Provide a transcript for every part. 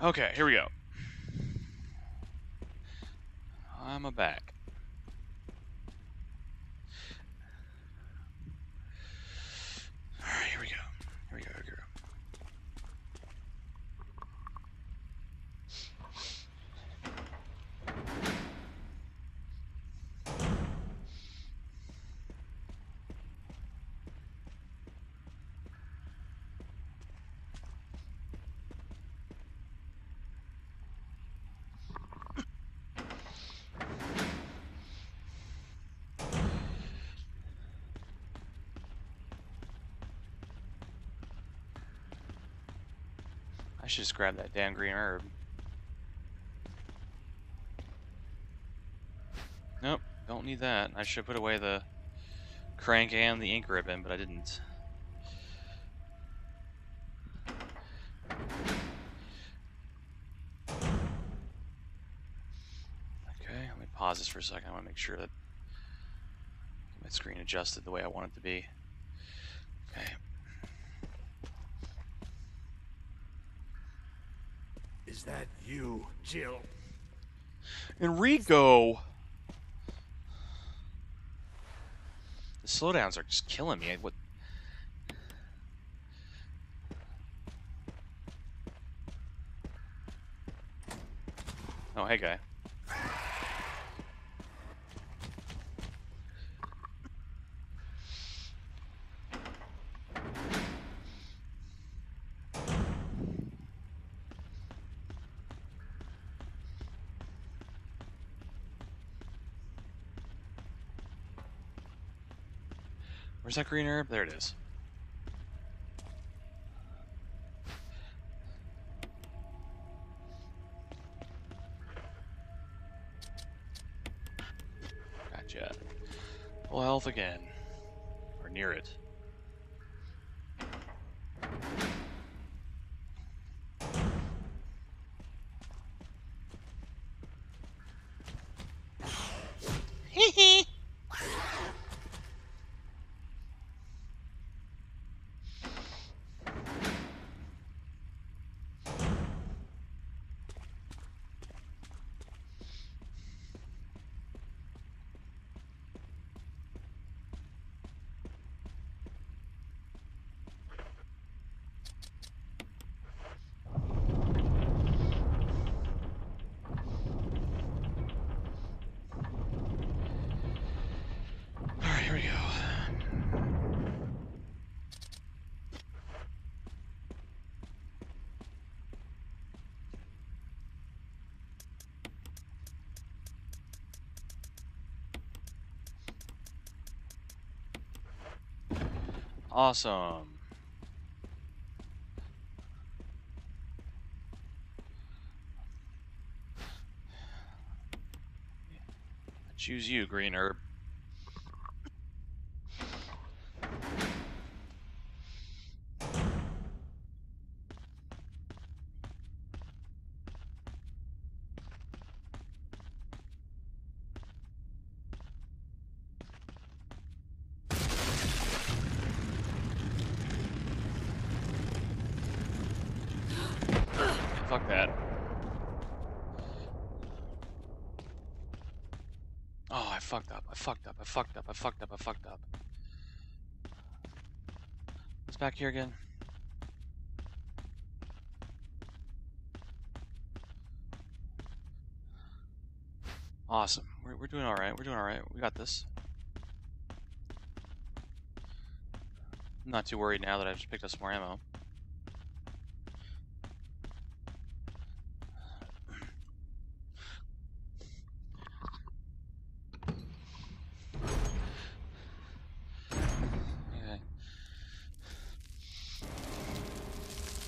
Okay, here we go. I'm back. Alright, here we go. Here we go, here we go. I should just grab that damn green herb. Nope, don't need that. I should put away the crank and the ink ribbon, but I didn't. Okay, let me pause this for a second. I want to make sure that my screen adjusted the way I want it to be. Okay. Is that you, Jill? Enrico! The slowdowns are just killing me. What? Oh, hey, guy. Where's that green herb? There it is. Gotcha. Full health again. Or near it. Hee Alright, here we go. Awesome. I choose you, green herb. Fuck that. Oh, I fucked up. I fucked up. I fucked up. I fucked up. I fucked up. What's back here again? Awesome. We're doing alright. We're doing alright. We got this. I'm not too worried now that I've just picked up some more ammo.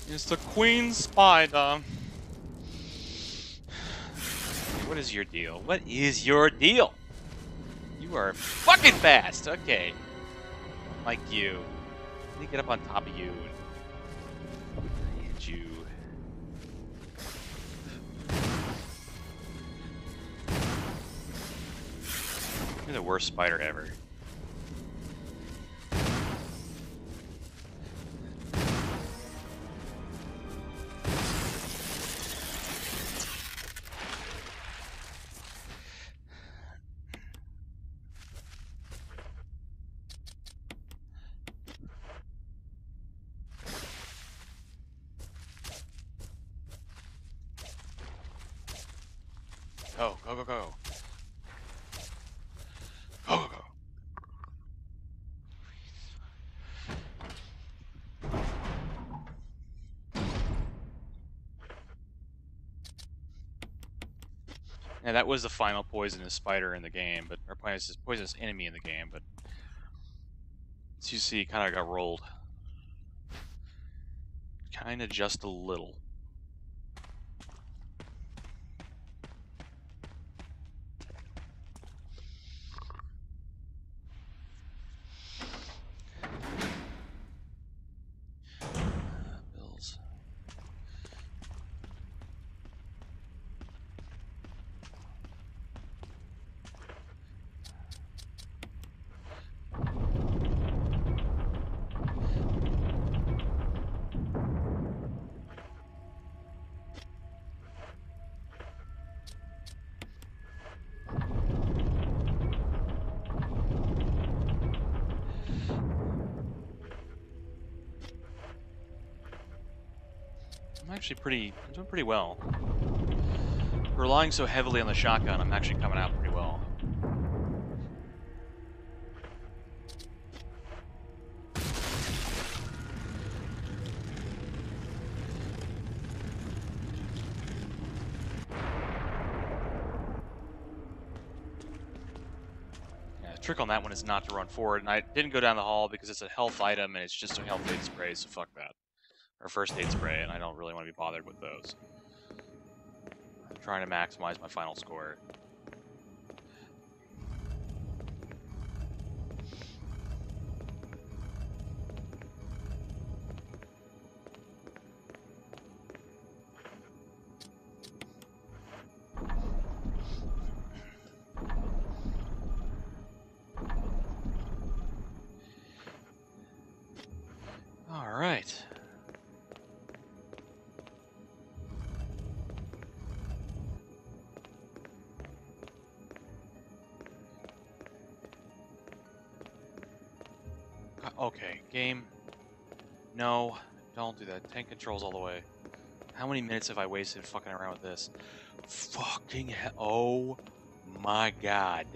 It's the Queen Spider. What is your deal? What is your deal? You are fucking fast. Okay. Like you. Let me get up on top of you. Hit you. You're the worst spider ever. Go, go, go, go. Go, go, go. And that was the final poisonous spider in the game, but or poisonous enemy in the game, but as you see, kind of got rolled. Kind of just a little. Bills. I'm doing pretty well. Relying so heavily on the shotgun, I'm actually coming out pretty well. Yeah, the trick on that one is not to run forward, and I didn't go down the hall because it's a health item and it's just a health aid spray, so fuck that. Or first aid spray, and I don't really want to be bothered with those. I'm trying to maximize my final score. All right. Okay, game. No, don't do that. Tank controls all the way. How many minutes have I wasted fucking around with this? Fucking hell. Oh my god.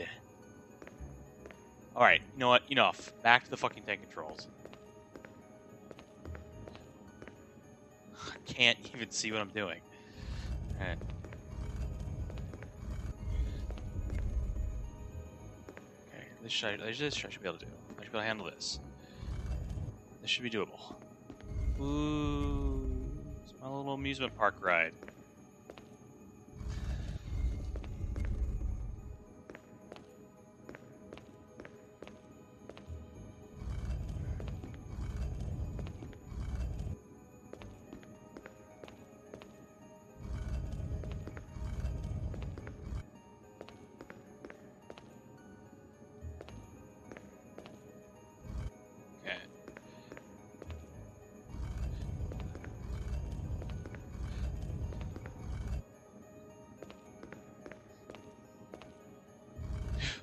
Alright, you know what? Enough. Back to the fucking tank controls. I can't even see what I'm doing. Okay. Okay, this I should be able to do. I should be able to handle this. This should be doable. Ooh, it's my little amusement park ride.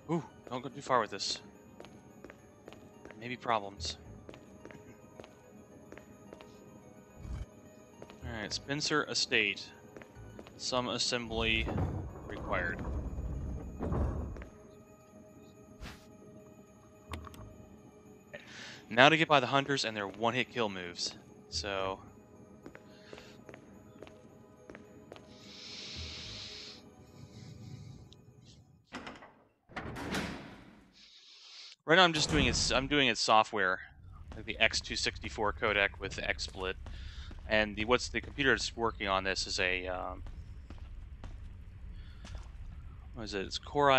Ooh, don't go too far with this. Maybe problems. Alright, Spencer Estate. Some assembly required. Now to get by the hunters and their one-hit kill moves. So... right now I'm just doing its software, like the X264 codec with XSplit, and the computer that's working on this is a what is it? It's Core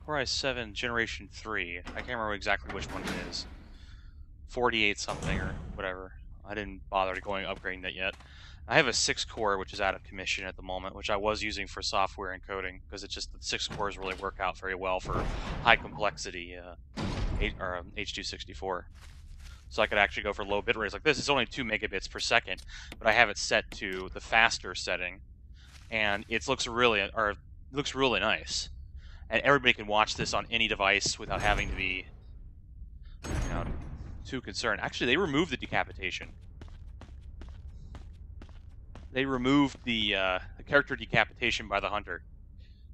i7 Generation 3. I can't remember exactly which one it is. 48 something or whatever. I didn't bother upgrading that yet. I have a 6-core which is out of commission at the moment, which I was using for software and coding because it's just the 6 cores really work out very well for high complexity. H264. So I could actually go for low bit rates like this. It's only 2 megabits per second, but I have it set to the faster setting, and it looks really nice. And everybody can watch this on any device without having to be, too concerned. Actually, they removed the decapitation. They removed the character decapitation by the hunter.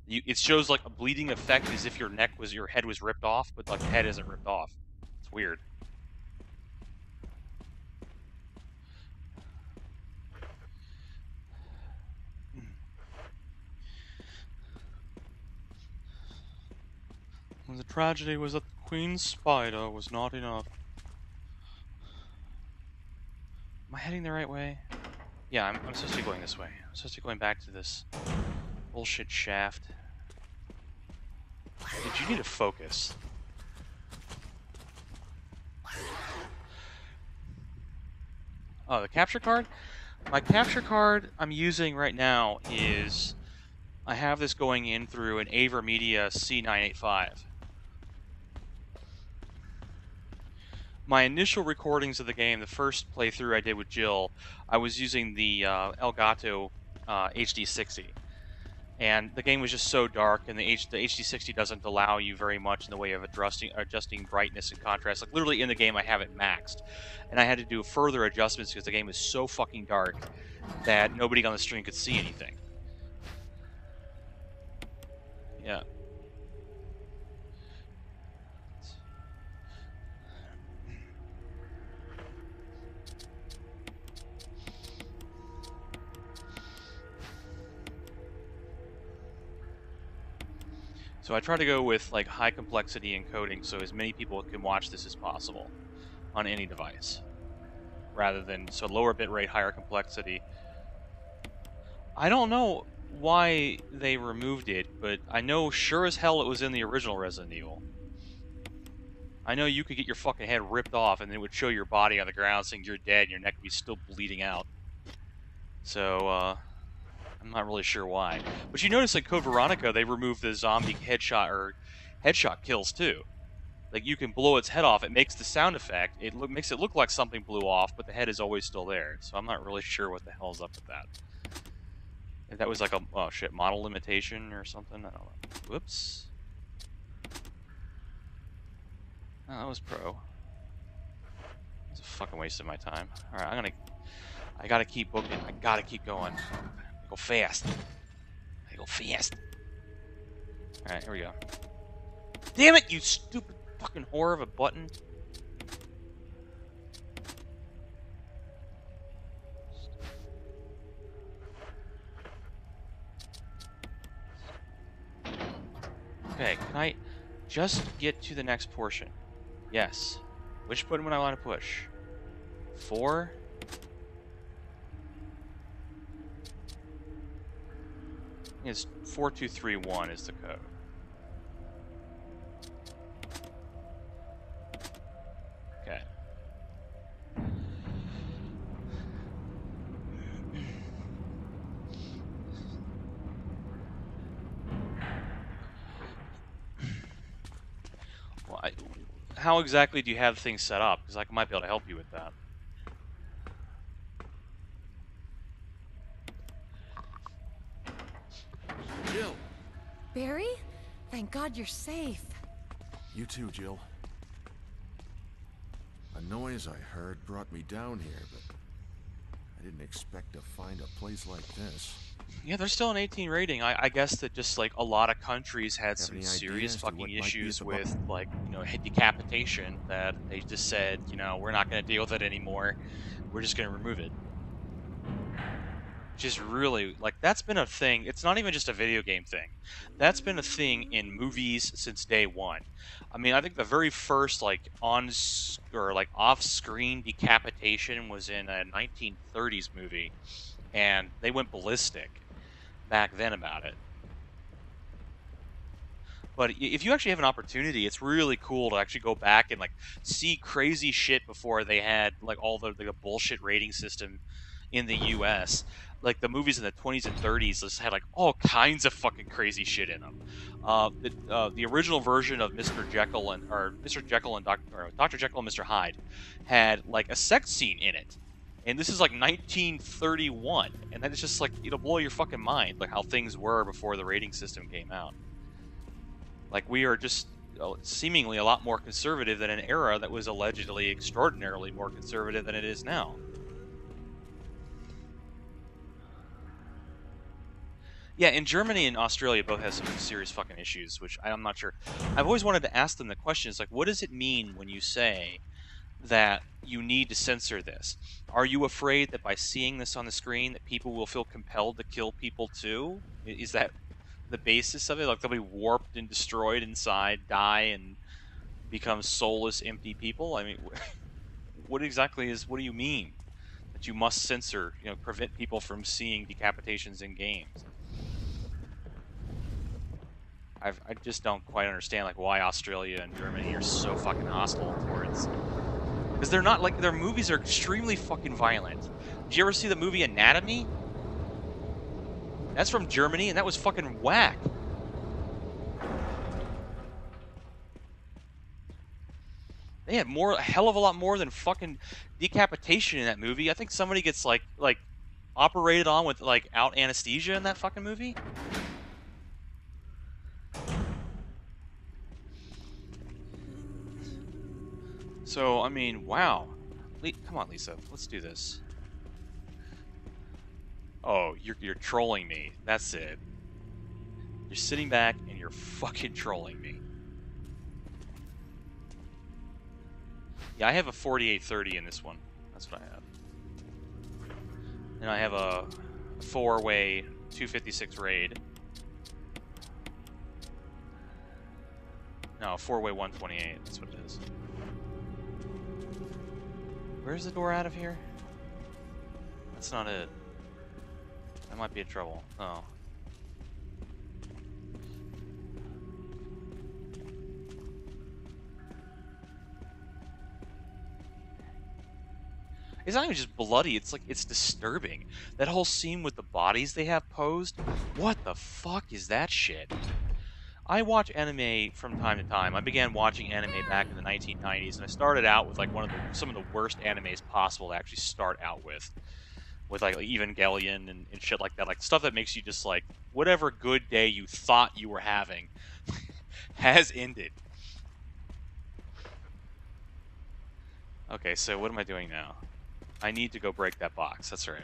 It shows like a bleeding effect as if your head was ripped off, but like the head isn't ripped off. It's weird. The tragedy was that the Queen's spider was not enough. Am I heading the right way? Yeah, I'm supposed to be going this way. I'm supposed to be going back to this bullshit shaft. Dude, you need to focus. Oh, the capture card? My capture card I'm using right now is... I have this going in through an AverMedia C985. My initial recordings of the game, the first playthrough I did with Jill, I was using the Elgato HD60. And the game was just so dark, and the HD60 doesn't allow you very much in the way of adjusting brightness and contrast. Like, literally in the game, I have it maxed. And I had to do further adjustments because the game is so fucking dark that nobody on the stream could see anything. Yeah. So I try to go with like high complexity encoding so as many people can watch this as possible on any device, rather than so lower bitrate, higher complexity. I don't know why they removed it, but I know sure as hell it was in the original Resident Evil. I know you could get your fucking head ripped off and it would show your body on the ground saying you're dead and your neck would be still bleeding out. So, I'm not really sure why. But you notice in Code Veronica, they removed the zombie headshot kills too. Like, you can blow its head off, it makes the sound effect, makes it look like something blew off, but the head is always still there. So I'm not really sure what the hell's up with that. If that was like a, oh shit, model limitation or something, I don't know. Whoops. Oh, that was pro. It's a fucking waste of my time. Alright, I gotta keep booking. I gotta keep going. I go fast. I go fast. Alright, here we go. Damn it, you stupid fucking whore of a button. Okay, can I just get to the next portion? Yes. Which button would I want to push? 4? It's 4231 is the code. Okay. Well, how exactly do you have things set up? Because I might be able to help you with that. Jill! Barry? Thank God you're safe. You too, Jill. A noise I heard brought me down here, but I didn't expect to find a place like this. Yeah, there's still an 18 rating. I guess that just like a lot of countries had some serious fucking issues with like, you know, head decapitation that they just said, you know, we're not going to deal with it anymore. We're just going to remove it. Which is really, like, that's been a thing. It's not even just a video game thing. That's been a thing in movies since day one. I mean, I think the very first, like, off-screen decapitation was in a 1930s movie. And they went ballistic back then about it. But if you actually have an opportunity, it's really cool to actually go back and, like, see crazy shit before they had, like, all the bullshit rating system in the U.S. Like, the movies in the 20s and 30s just had, like, all kinds of fucking crazy shit in them. The original version of Dr. Jekyll and Dr. Jekyll and Mr. Hyde had, like, a sex scene in it. And this is, like, 1931. And then it's just, like, it'll blow your fucking mind, like, how things were before the rating system came out. Like, we are just seemingly a lot more conservative than an era that was allegedly extraordinarily more conservative than it is now. Yeah, and Germany and Australia both have some serious fucking issues, which I'm not sure. I've always wanted to ask them the question: is like, what does it mean when you say that you need to censor this? Are you afraid that by seeing this on the screen, that people will feel compelled to kill people too? Is that the basis of it? Like they'll be warped and destroyed inside, die, and become soulless, empty people? I mean, what exactly is? What do you mean that you must censor? You know, prevent people from seeing decapitations in games? I just don't quite understand like why Australia and Germany are so fucking hostile towards, because they're not like, their movies are extremely fucking violent. Did you ever see the movie Anatomy? That's from Germany, and that was fucking whack. They had a hell of a lot more than fucking decapitation in that movie. I think somebody gets like operated on with like out anesthesia in that fucking movie. So I mean, wow. Come on, Lisa, let's do this. Oh, you're trolling me. That's it. You're sitting back and you're fucking trolling me. Yeah, I have a 4830 in this one. That's what I have. And I have a 4-way 256 raid. No, 4-way 128. That's what it is. Where's the door out of here? That's not it. That might be in trouble. Oh. It's not even just bloody, it's like, it's disturbing. That whole scene with the bodies they have posed, what the fuck is that shit? I watch anime from time to time. I began watching anime back in the 1990s, and I started out with like some of the worst animes possible to actually start out with like Evangelion and shit like that, like stuff that makes you just like, whatever good day you thought you were having has ended. Okay, so what am I doing now? I need to go break that box. That's right.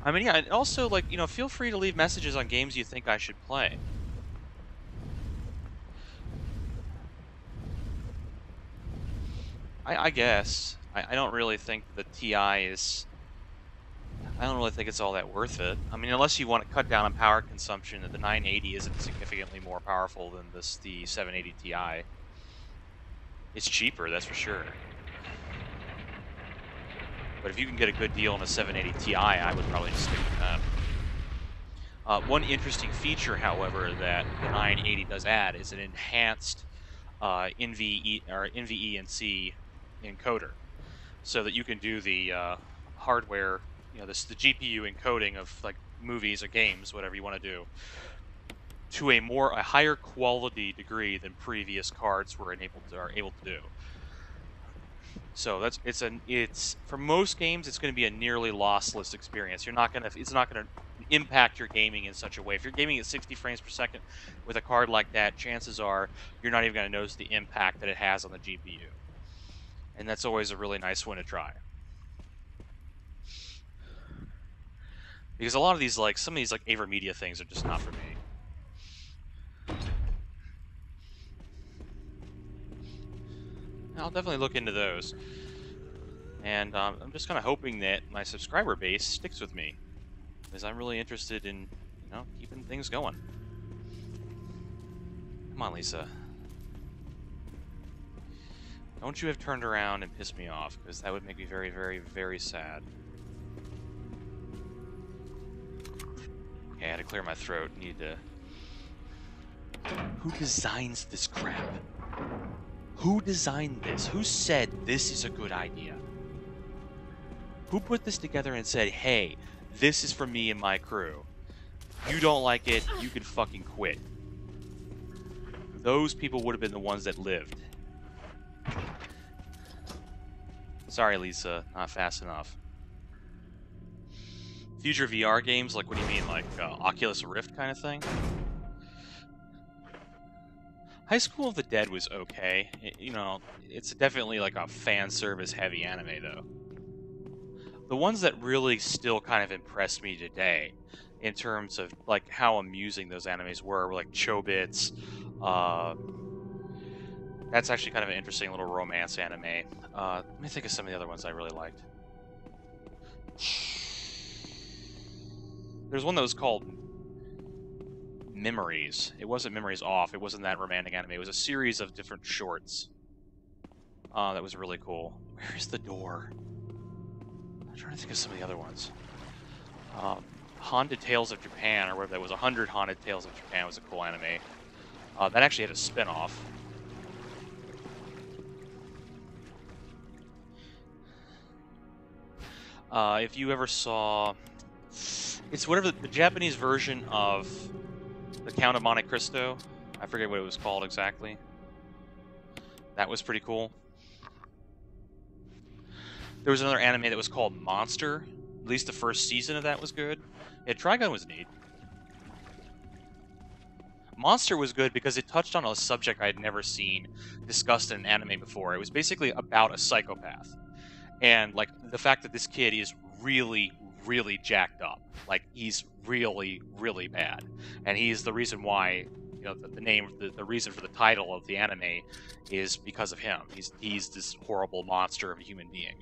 I mean, yeah, and also, like, you know, feel free to leave messages on games you think I should play. I guess. I don't really think the TI is... I don't really think it's all that worth it. I mean, unless you want to cut down on power consumption, the 980 isn't significantly more powerful than the 780 Ti. It's cheaper, that's for sure. But if you can get a good deal on a 780 Ti, I would probably just stick with that. One interesting feature, however, that the 980 does add is an enhanced NVENC encoder, so that you can do the hardware, you know, the GPU encoding of like movies or games, whatever you want to do, to a higher quality degree than previous cards are able to do. So it's for most games, it's going to be a nearly lossless experience. It's not going to impact your gaming in such a way. If you're gaming at 60 frames per second with a card like that, chances are you're not even going to notice the impact that it has on the GPU. And that's always a really nice one to try. Because a lot of these, like, some of these, like, AverMedia things are just not for me. I'll definitely look into those. And I'm just kind of hoping that my subscriber base sticks with me, because I'm really interested in, you know, keeping things going. Come on, Lisa. Don't you have turned around and pissed me off, because that would make me very, very, very sad. Okay, I had to clear my throat. Need to... Who designs this crap? Who designed this? Who said this is a good idea? Who put this together and said, hey, this is for me and my crew. You don't like it, you can fucking quit. Those people would have been the ones that lived. Sorry, Lisa, not fast enough. future VR games, like what do you mean, like Oculus Rift kind of thing? High School of the Dead was okay. It's definitely like a fan service heavy anime though. The ones that really still kind of impressed me today, in terms of like how amusing those animes were like Chobits. That's actually kind of an interesting little romance anime. Let me think of some of the other ones I really liked. There's one that was called Memories. It wasn't Memories Off. It wasn't that romantic anime. It was a series of different shorts. That was really cool. Where's the door? I'm trying to think of some of the other ones. Haunted Tales of Japan, or whatever that was. 100 Haunted Tales of Japan was a cool anime. That actually had a spin-off. If you ever saw... It's whatever the Japanese version of The Count of Monte Cristo. I forget what it was called exactly. That was pretty cool. There was another anime that was called Monster. At least the first season of that was good. Yeah, Trigun was neat. Monster was good because it touched on a subject I had never seen discussed in an anime before. It was basically about a psychopath. And, like, the fact that this kid is really, really jacked up. Like, he's really, really bad. And he's the reason why, the reason for the title of the anime is because of him. He's this horrible monster of a human being.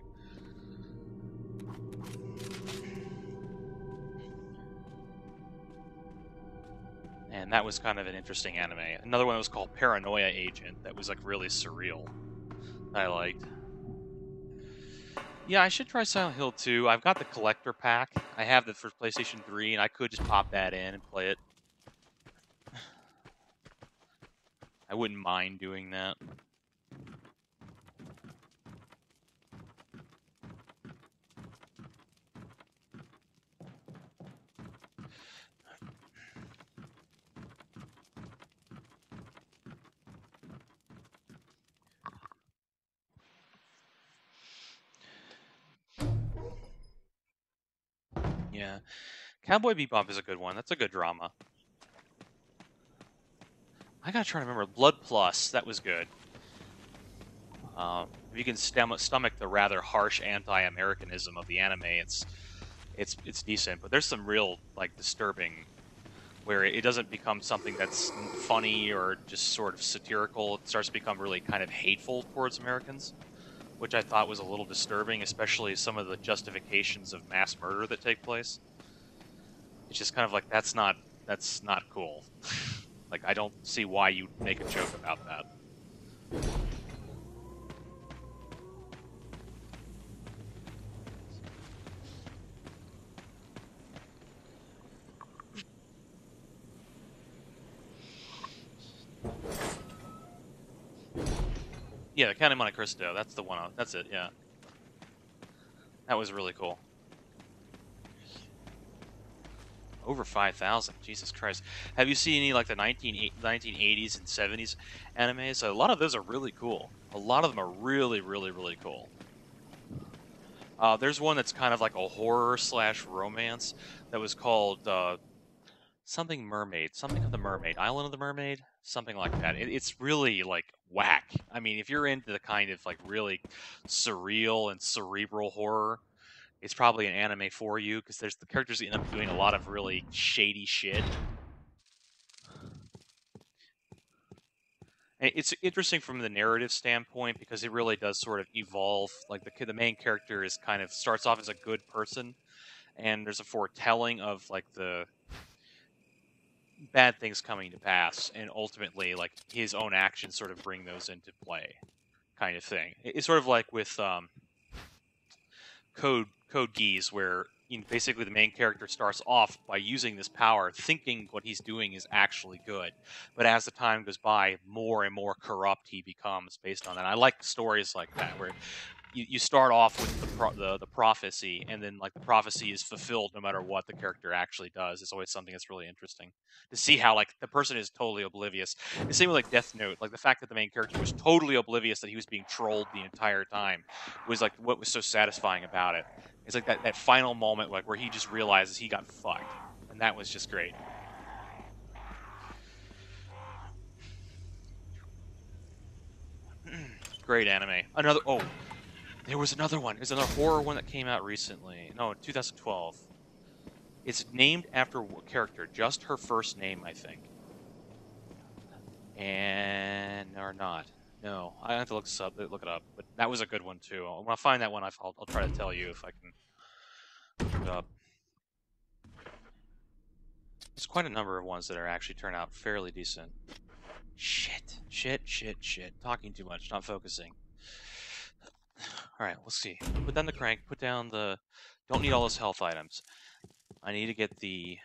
And that was kind of an interesting anime. Another one was called Paranoia Agent that was, like, really surreal. I liked. Yeah, I should try Silent Hill 2. I've got the collector pack. I have it for PlayStation 3, and I could just pop that in and play it. I wouldn't mind doing that. Yeah. Cowboy Bebop is a good one. That's a good drama. I gotta try to remember. Blood Plus, that was good. If you can stomach the rather harsh anti-Americanism of the anime, it's decent. But there's some real, like, disturbing, where it doesn't become something that's funny or just sort of satirical. It starts to become really kind of hateful towards Americans, which I thought was a little disturbing, especially some of the justifications of mass murder that take place. It's just kind of like, that's not cool. Like, I don't see why you'd make a joke about that. Yeah, the Count of Monte Cristo, that's the one. That's it, yeah. That was really cool. Over 5,000, Jesus Christ. Have you seen any, like, the 1980s and 70s animes? A lot of those are really cool. A lot of them are really, really, really cool. There's one that's kind of like a horror/romance that was called something Mermaid. Something of the Mermaid. Island of the Mermaid? Something like that. It's really, like, whack. I mean, if you're into the kind of, like, really surreal and cerebral horror, it's probably an anime for you, because there's the characters that end up doing a lot of really shady shit. And it's interesting from the narrative standpoint, because it really does sort of evolve. Like, the main character is kind of starts off as a good person, and there's a foretelling of, like, the bad things coming to pass, and ultimately, like, his own actions sort of bring those into play, kind of thing. It's sort of like with Code Geass, where basically the main character starts off by using this power, thinking what he's doing is actually good, but as the time goes by, more and more corrupt he becomes based on that. I like stories like that, where you start off with the prophecy, and then, like, the prophecy is fulfilled no matter what the character actually does. It's always something that's really interesting to see how, like, the person is totally oblivious. The same with, like, Death Note. Like, the fact that the main character was totally oblivious that he was being trolled the entire time was, like, what was so satisfying about it. It's like that final moment like where he just realizes he got fucked. And that was just great. Great anime. There was another one. There's another horror one that came out recently. No, 2012. It's named after a character, just her first name, I think. Or not. No, I have to look it up. But that was a good one too. When I find that one, I'll try to tell you if I can look it up. There's quite a number of ones that are actually turn out fairly decent. Shit. Talking too much, not focusing. Alright, let's see. Put down the crank, put down the... Don't need all those health items. I need to get the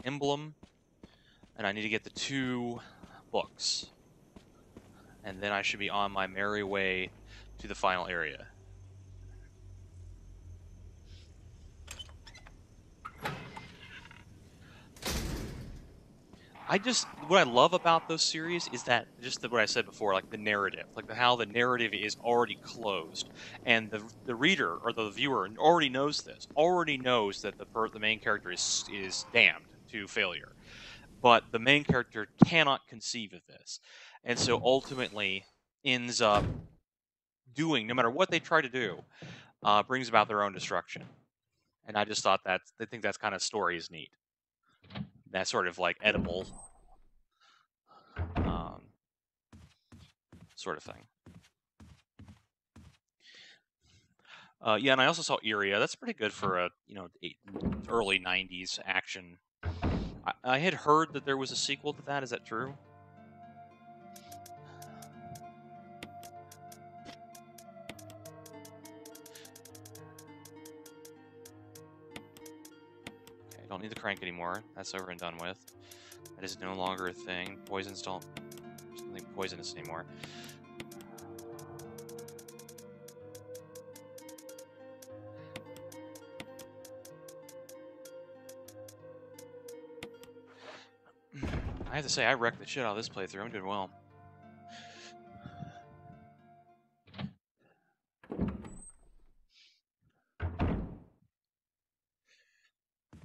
emblem, and I need to get the 2 books. And then I should be on my merry way to the final area. What I love about those series is that, what I said before, like the narrative, how the narrative is already closed, and the reader or the viewer already knows this, already knows that the main character is damned to failure, but the main character cannot conceive of this, and so ultimately ends up doing, no matter what they try to do, brings about their own destruction. And I just thought I think that's kind of story is neat. That sort of like edible sort of thing. Yeah, and I also saw Iria. That's pretty good for a early '90s action. I had heard that there was a sequel to that. Is that true? Okay, don't need the crank anymore. That's over and done with. That is no longer a thing. There's nothing poisonous anymore. I have to say, I wrecked the shit out of this playthrough. I'm doing well.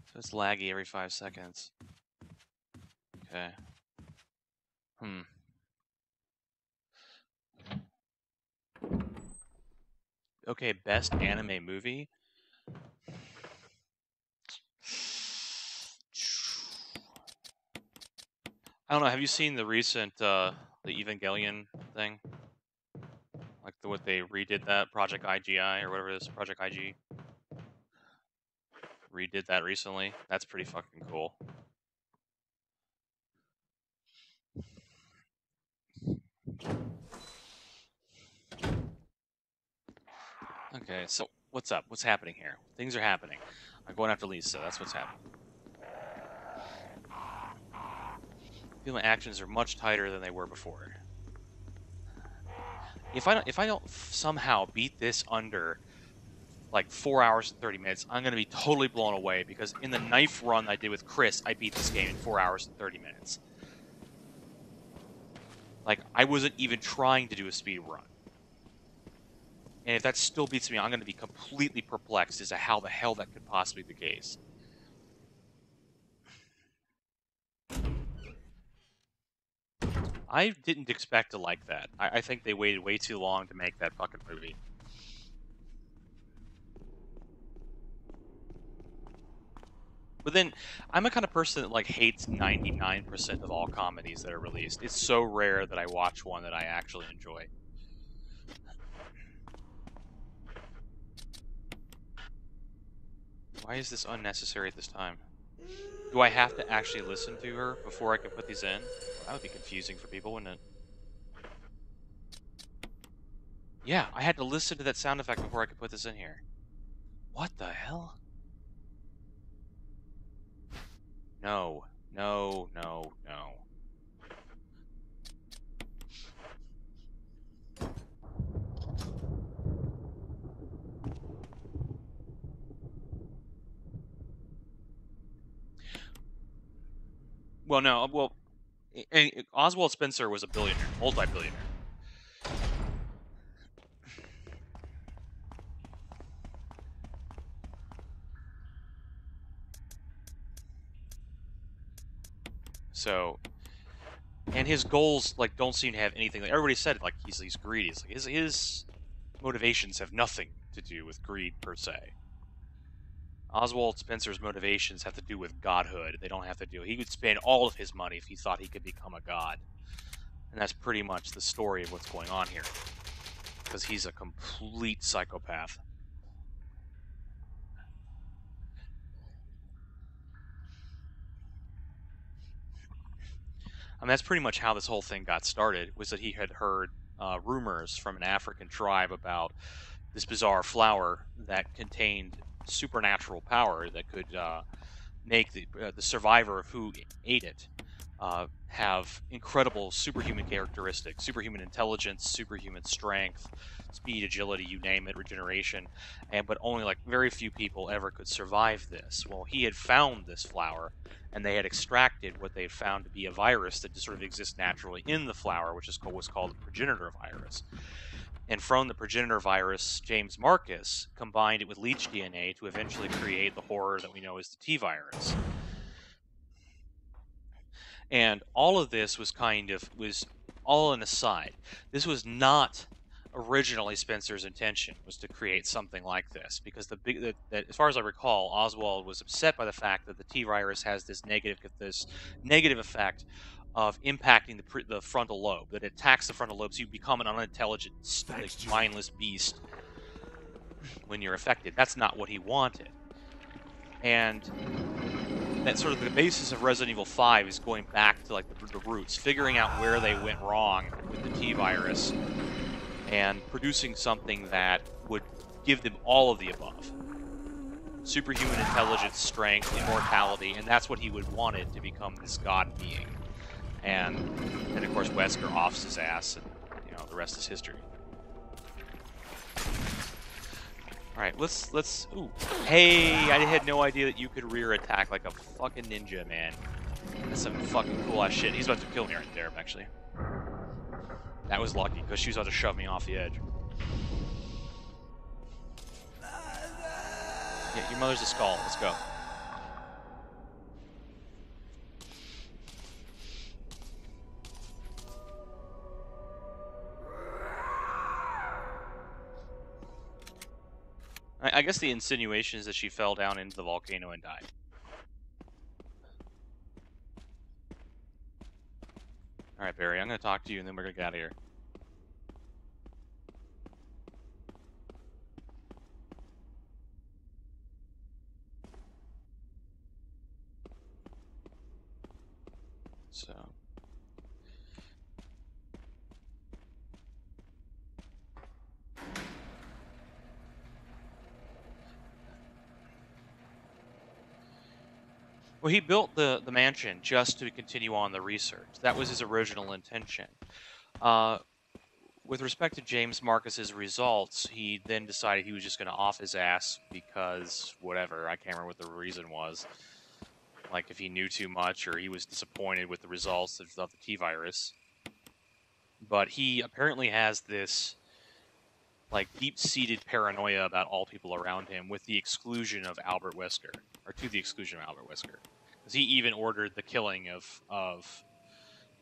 So it's laggy every 5 seconds. Okay. Okay, best anime movie? I don't know, have you seen the recent, the Evangelion thing? Like, what they redid that, Project IGI, or whatever it is, Project IG? Redid that recently. That's pretty fucking cool. Okay, so what's up? What's happening here? Things are happening. I'm going after Lisa. That's what's happening. I feel my actions are much tighter than they were before. If I don't somehow beat this under like 4 hours and 30 minutes, I'm gonna be totally blown away, because in the knife run I did with Chris, I beat this game in 4 hours and 30 minutes. Like, I wasn't even trying to do a speed run. And if that still beats me, I'm going to be completely perplexed as to how the hell that could possibly be the case. I didn't expect to like that. I think they waited way too long to make that fucking movie. But then, I'm a kind of person that like hates 99% of all comedies that are released. It's so rare that I watch one that I actually enjoy. Why is this unnecessary at this time? Do I have to actually listen to her before I can put these in? That would be confusing for people, wouldn't it? Yeah, I had to listen to that sound effect before I could put this in here. What the hell? No. No, no, no. Well, no, well, Oswald Spencer was a billionaire, multi-billionaire. So, and his goals like don't seem to have anything. Like, everybody said like he's greedy. It's like his motivations have nothing to do with greed per se. Oswald Spencer's motivations have to do with godhood. They don't have to do. He would spend all of his money if he thought he could become a god, and that's pretty much the story of what's going on here. Because he's a complete psychopath. I mean, that's pretty much how this whole thing got started, was that he had heard rumors from an African tribe about this bizarre flower that contained supernatural power that could make the survivor who ate it have incredible superhuman characteristics, superhuman intelligence, superhuman strength, speed, agility, you name it, regeneration, but only like very few people ever could survive this. Well, he had found this flower, and they had extracted what they had found to be a virus that just sort of exists naturally in the flower, which is was called the progenitor virus. And from the progenitor virus, James Marcus combined it with leech DNA to eventually create the horror that we know as the T virus. And all of this was all an aside. This was not originally Spencer's intention, was to create something like this, because as far as I recall, Oswald was upset by the fact that the T virus has this negative effect of impacting the frontal lobe, that it attacks the frontal lobe, so you become an unintelligent, mindless beast when you're affected. That's not what he wanted. And that sort of the basis of Resident Evil 5 is going back to like the roots, figuring out where they went wrong with the T virus, and producing something that would give them all of the above. Superhuman intelligence, strength, immortality, and that's what he would wanted to become this god being. And then, of course, Wesker offs his ass, and, the rest is history. Alright, let's... Ooh. Hey, I had no idea that you could rear attack like a fucking ninja, man. That's some fucking cool-ass shit. He's about to kill me right there, actually. That was lucky, because she was about to shove me off the edge. Yeah, your mother's a skull. Let's go. I guess the insinuation is that she fell down into the volcano and died. Alright, Barry, I'm going to talk to you and then we're going to get out of here. So... Well, he built the mansion just to continue on the research. That was his original intention. With respect to James Marcus's results, he then decided he was just going to off his ass because whatever. I can't remember what the reason was. Like if he knew too much or he was disappointed with the results of the T-virus. But he apparently has this like deep-seated paranoia about all people around him, with the exclusion of Albert Wesker, or to the exclusion of Albert Wesker, because he even ordered the killing of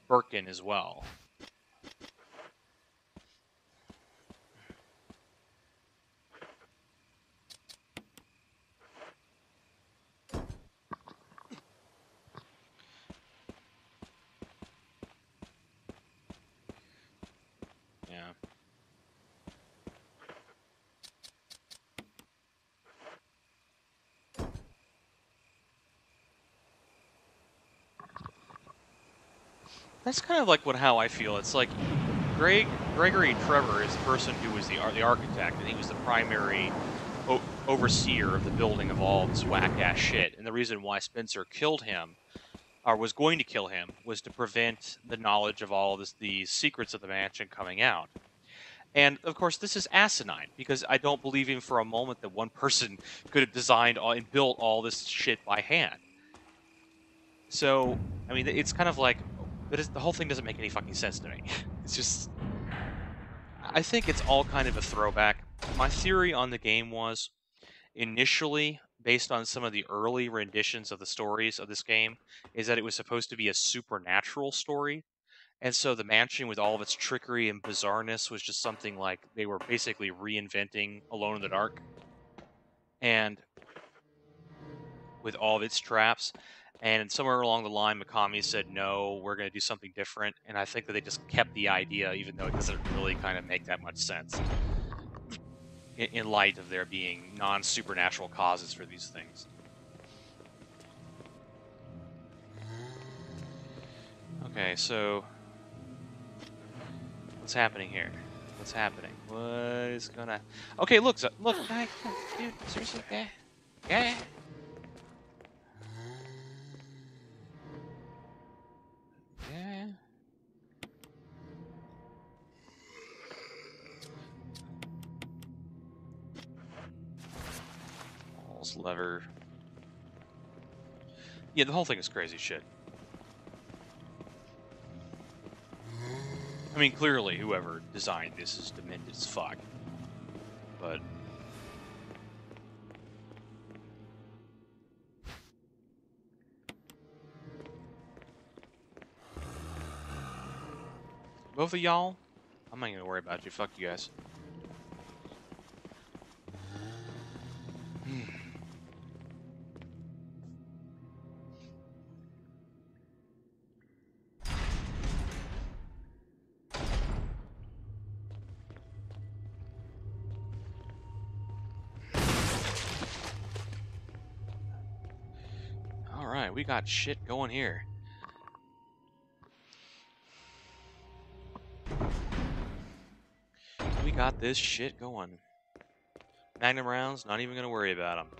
Birkin as well. Yeah. That's kind of like how I feel. It's like Gregory Trevor is the person who was the architect, and he was the primary overseer of the building of all this whack-ass shit. And the reason why Spencer killed him, or was going to kill him, was to prevent the knowledge of all the secrets of the mansion coming out. And, of course, this is asinine, because I don't believe him for a moment that one person could have designed and built all this shit by hand. So, I mean, it's kind of like... But the whole thing doesn't make any fucking sense to me. It's just... I think it's all kind of a throwback. My theory on the game was, initially, based on some of the early renditions of the stories of this game, is that it was supposed to be a supernatural story. And so the mansion, with all of its trickery and bizarreness, was just something like they were basically reinventing Alone in the Dark, and with all of its traps. And somewhere along the line, Mikami said, "No, we're going to do something different." And I think that they just kept the idea, even though it doesn't really kind of make that much sense in light of there being non-supernatural causes for these things. Okay, so what's happening here? What's happening? What is gonna? Okay, look, look, guy, dude, seriously, guy. Yeah. Walls, lever. Yeah, the whole thing is crazy shit. I mean, clearly, whoever designed this is demented as fuck. But both of y'all, I'm not gonna worry about you. Fuck you guys. All right, we got shit going here. We got this shit going. Magnum rounds, not even gonna worry about them.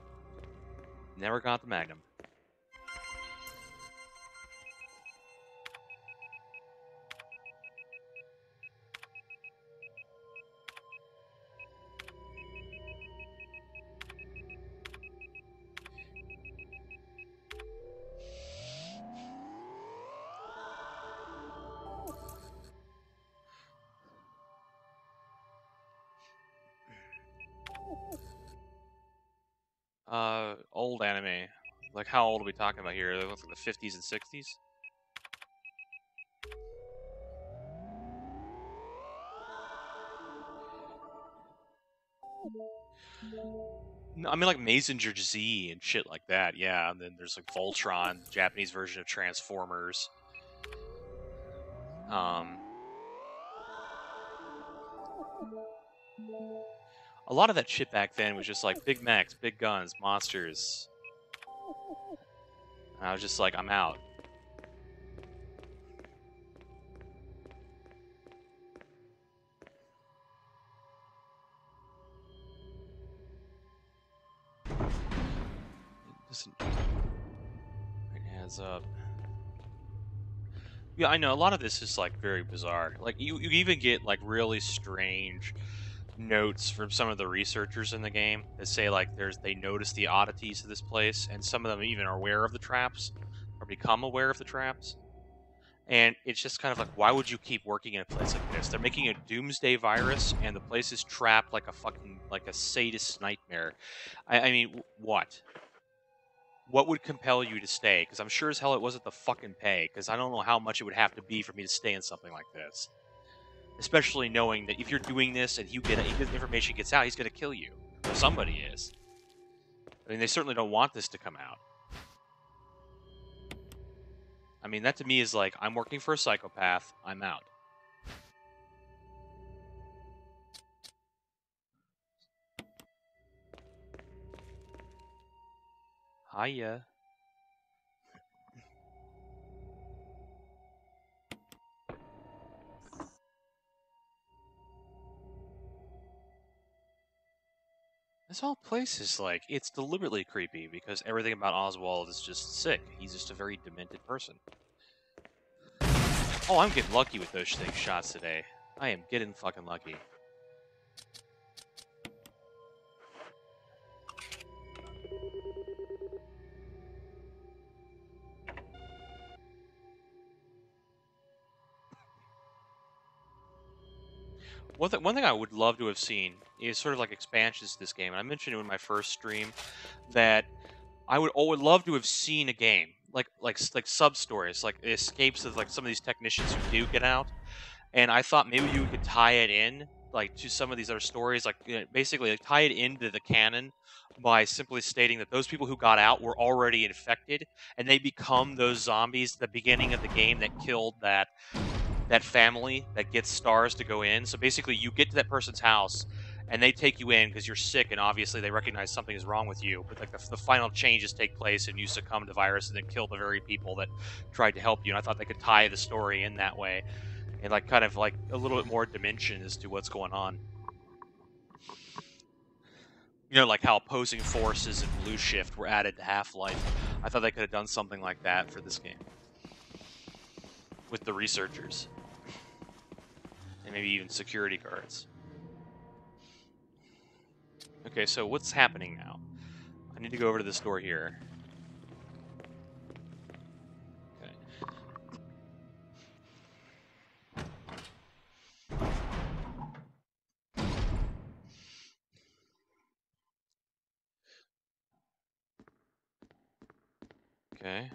Never got the Magnum. Old anime. Like, how old are we talking about here? It looks like the 50s and 60s? No, I mean, like Mazinger Z and shit like that, yeah. And then there's like Voltron, Japanese version of Transformers. A lot of that shit back then was just like big mechs, big guns, monsters. And I was just like, I'm out. It adds up. Yeah, I know a lot of this is like very bizarre. Like you even get like really strange notes from some of the researchers in the game that say like they notice the oddities of this place, and some of them even are aware of the traps or become aware of the traps. And it's just kind of like, why would you keep working in a place like this? They're making a doomsday virus, and the place is trapped like a fucking like a sadist nightmare. I mean, what? What would compel you to stay? Because I'm sure as hell it wasn't the fucking pay. Because I don't know how much it would have to be for me to stay in something like this. Especially knowing that if you're doing this and if the information gets out, he's going to kill you. Or somebody is. I mean, they certainly don't want this to come out. I mean, that to me is like, I'm working for a psychopath. I'm out. Hiya. This whole place is like, it's deliberately creepy because everything about Oswald is just sick. He's just a very demented person. Oh, I'm getting lucky with those things shots today. I am getting fucking lucky. one thing I would love to have seen is sort of like expansions to this game. And I mentioned it in my first stream that I would love to have seen a game like sub stories, like escapes of like some of these technicians who do get out. And I thought maybe you could tie it in like to some of these other stories, like basically like, tie it into the canon by simply stating that those people who got out were already infected, and they become those zombies at the beginning of the game that killed that family that gets stars to go in. So basically, you get to that person's house, and they take you in because you're sick, and obviously they recognize something is wrong with you. But like the final changes take place, and you succumb to the virus, and then kill the very people that tried to help you. And I thought they could tie the story in that way, and like kind of like a little bit more dimension as to what's going on. You know, like how opposing forces and Blue Shift were added to Half-Life. I thought they could have done something like that for this game with the researchers. And maybe even security guards. Okay, so what's happening now? I need to go over to this door here. Okay. Okay.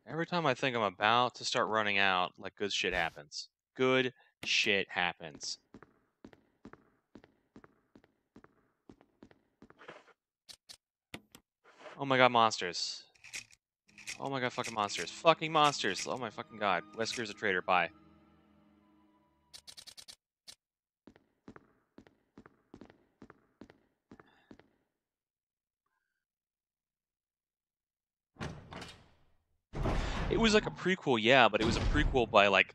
Every time I think I'm about to start running out, like good shit happens. Good shit happens. Oh my god, monsters. Oh my god, fucking monsters. Fucking monsters. Oh my fucking god. Wesker's a traitor. Bye. It was like a prequel, yeah, but it was a prequel by like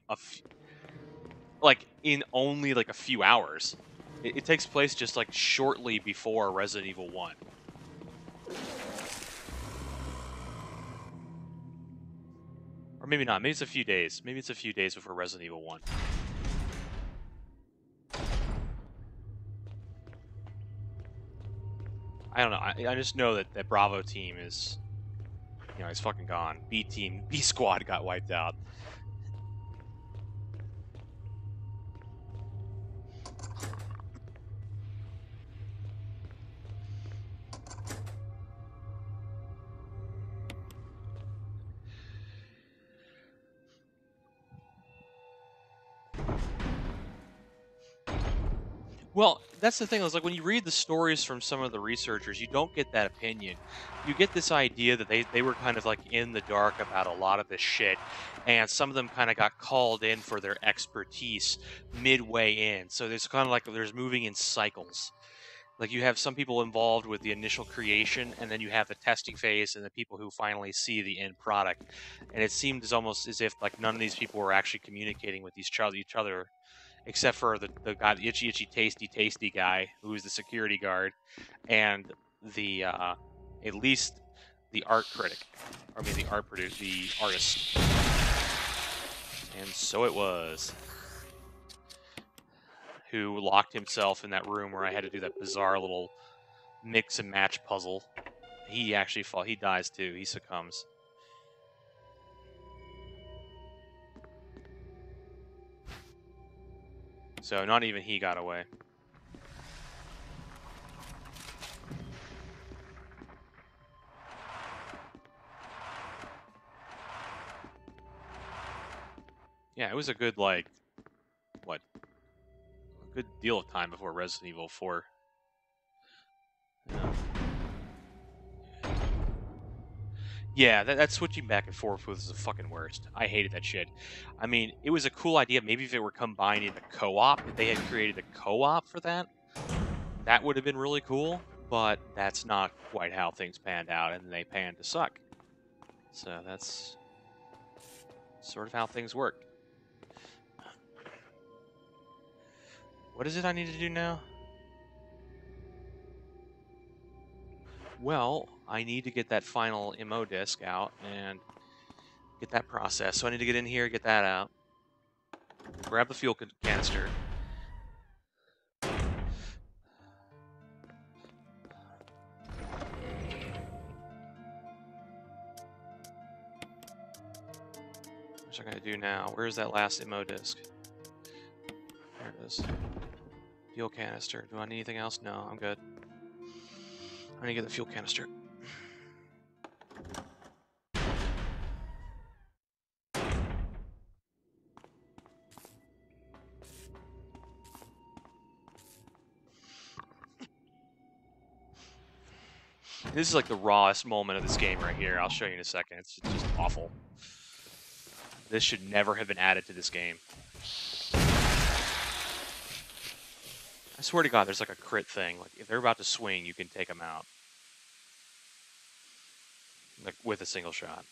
like in only like a few hours. It takes place just like shortly before Resident Evil 1. Or maybe not. Maybe it's a few days. Maybe it's a few days before Resident Evil 1. I don't know. I just know that that Bravo team is, you know, it's fucking gone. B team, B squad got wiped out. Well, that's the thing. Is like when you read the stories from some of the researchers, you don't get that opinion. You get this idea that they were kind of like in the dark about a lot of this shit, and some of them kind of got called in for their expertise midway in. So there's kind of like there's moving in cycles. Like you have some people involved with the initial creation, and then you have the testing phase, and the people who finally see the end product. And it seemed almost as if like none of these people were actually communicating with each other except for the guy, the itchy tasty guy, who is the security guard, and the at least the art critic, or I mean the art producer, the artist. And so it was, who locked himself in that room where I had to do that bizarre little mix and match puzzle. He actually he dies too. He succumbs. So not even he got away. Yeah, it was a good, like, what? A good deal of time before Resident Evil 4. Yeah. Yeah, that switching back and forth was the fucking worst. I hated that shit. I mean, it was a cool idea. Maybe if it were combined into co-op, if they had created a co-op for that, that would have been really cool. But that's not quite how things panned out, and they panned to suck. So that's sort of how things work. What is it I need to do now? Well, I need to get that final MO disk out and get that processed. So I need to get in here, get that out, grab the fuel canister. What am I going to do now? Where's that last MO disk? There it is. Fuel canister. Do I need anything else? No, I'm good. I need to get the fuel canister. This is like the rawest moment of this game right here. I'll show you in a second. It's just awful. This should never have been added to this game. I swear to God, there's like a crit thing. Like if they're about to swing, you can take them out. Like with a single shot.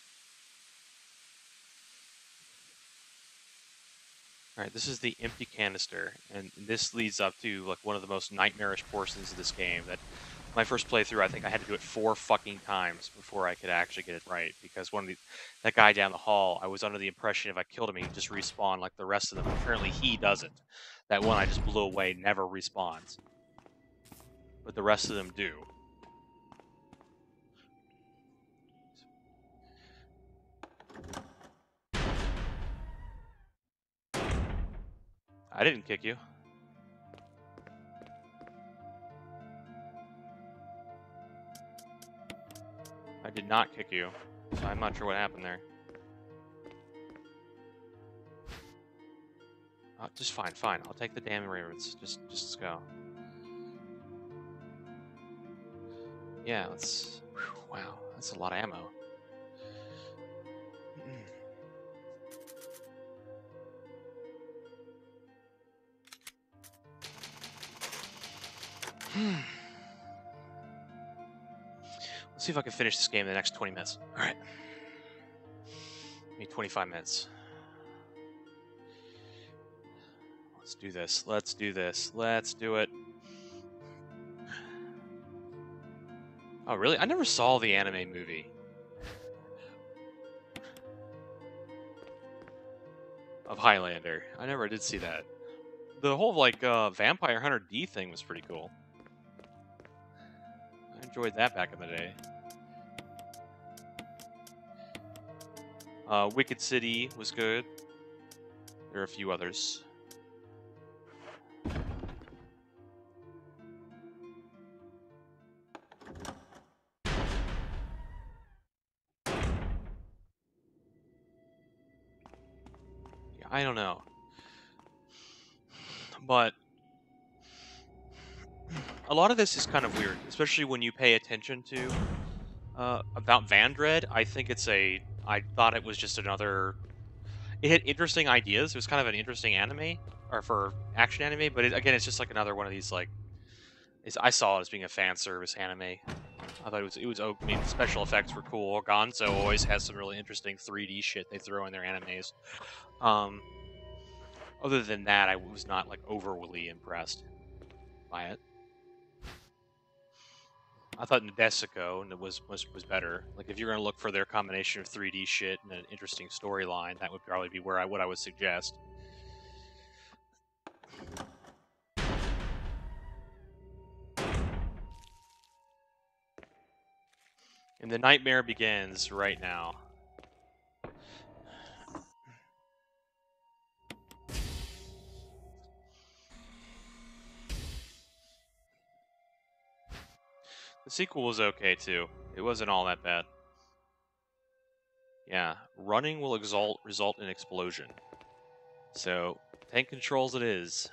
Alright, this is the empty canister, and this leads up to like one of the most nightmarish portions of this game. That my first playthrough, I think I had to do it 4 fucking times before I could actually get it right, because that guy down the hall, I was under the impression if I killed him, he'd just respawn like the rest of them. Apparently he doesn't. That one I just blew away never respawns. But the rest of them do. I didn't kick you. I did not kick you, so I'm not sure what happened there. Just fine. I'll take the damn ravens. Just go. Yeah, let's... Whew, wow, that's a lot of ammo. Let's see if I can finish this game in the next 20 minutes. Alright. Maybe 25 minutes. Let's do this. Let's do this. Let's do it. Oh, really? I never saw the anime movie of Highlander. I never did see that. The whole, like, Vampire Hunter D thing was pretty cool. I enjoyed that back in the day. Wicked City was good. There are a few others. Yeah, I don't know. But a lot of this is kind of weird, especially when you pay attention to about Vandred. I think I thought it was just another. It had interesting ideas. It was kind of an interesting anime, or for action anime. But again, it's just like another one of these like. I saw it as being a fan service anime. I thought it was. I mean, special effects were cool. Gonzo always has some really interesting 3D shit they throw in their animes. Other than that, I was not like overly impressed by it. I thought Nadesico was better. Like if you're gonna look for their combination of 3D shit and an interesting storyline, that would probably be what I would suggest. And the nightmare begins right now. The sequel was okay too. It wasn't all that bad. Yeah, running will result in explosion. So, tank controls it is.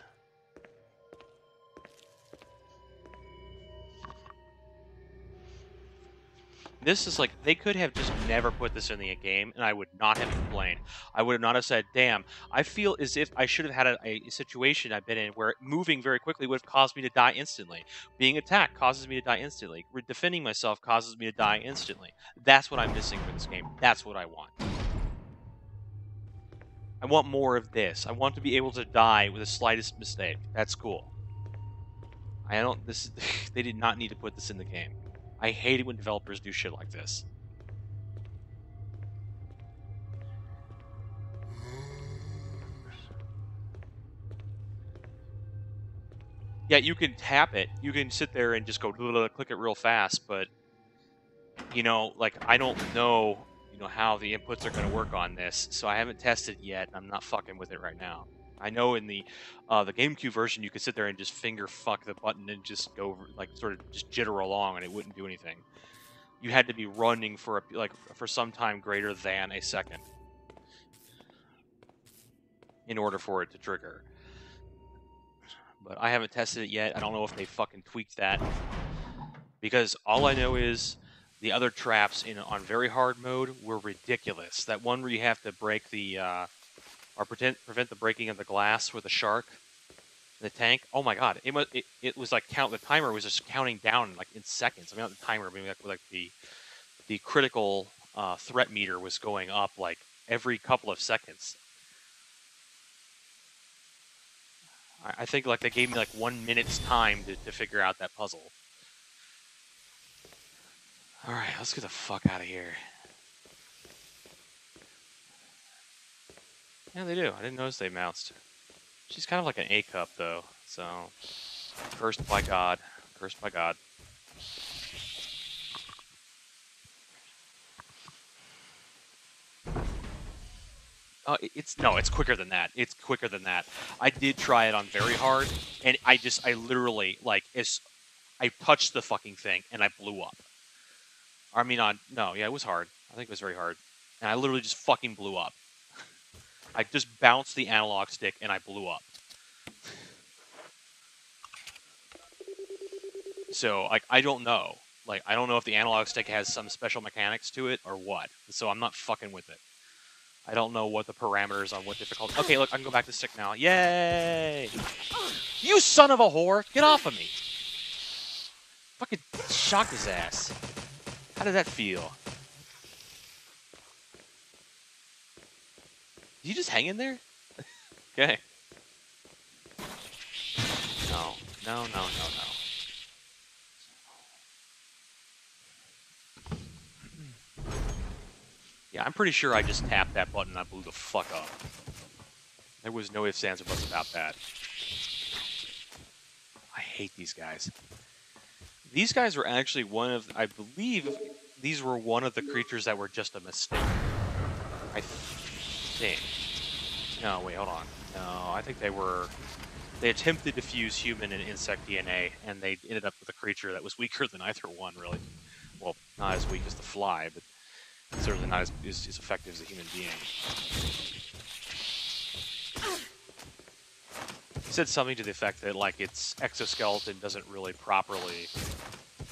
This is like, they could have just never put this in the game, and I would not have complained. I would not have said, damn, I feel as if I should have had a situation I've been in where moving very quickly would have caused me to die instantly. Being attacked causes me to die instantly. Defending myself causes me to die instantly. That's what I'm missing for this game. That's what I want. I want more of this. I want to be able to die with the slightest mistake. That's cool. They did not need to put this in the game. I hate it when developers do shit like this. Yeah, you can tap it. You can sit there and just go click it real fast, but you know, like I don't know, you know, how the inputs are going to work on this, so I haven't tested yet. I'm not fucking with it right now. I know in the GameCube version, you could sit there and just finger fuck the button and just go like sort of just jitter along, and it wouldn't do anything. You had to be running for for some time greater than a second in order for it to trigger. But I haven't tested it yet. I don't know if they fucking tweaked that, because all I know is the other traps on very hard mode were ridiculous. That one where you have to break the or prevent the breaking of the glass with a shark in the tank. Oh my god, it was like the timer was just counting down like in seconds. I mean, not the timer, maybe like the critical threat meter was going up like every couple of seconds. I think like they gave me like 1 minute's time to figure out that puzzle. All right, let's get the fuck out of here. Yeah, they do. I didn't notice they moused. She's kind of like an A cup though, so cursed by God. Cursed by God. It's quicker than that. It's quicker than that. I did try it on very hard, and I literally like I touched the fucking thing and I blew up. I mean, it was hard. I think it was very hard, and I literally just fucking blew up. I just bounced the analog stick and I blew up. So like I don't know. Like I don't know if the analog stick has some special mechanics to it or what. So I'm not fucking with it. I don't know what the parameters on what difficulty. Okay, look, I can go back to stick now. Yay! You son of a whore! Get off of me! Fucking shocked his ass. How did that feel? Did you just hang in there? Okay. No. No, no, no, no. Yeah, I'm pretty sure I just tapped that button and I blew the fuck up. There was no ifs, ands, or buts about that. I hate these guys. These guys were actually I believe these were one of the creatures that were just a mistake. I think. No, wait, hold on. No, I think they attempted to fuse human and insect DNA, and they ended up with a creature that was weaker than either one, really. Well, not as weak as the fly, but certainly not as effective as a human being. He said something to the effect that, like, its exoskeleton doesn't really properly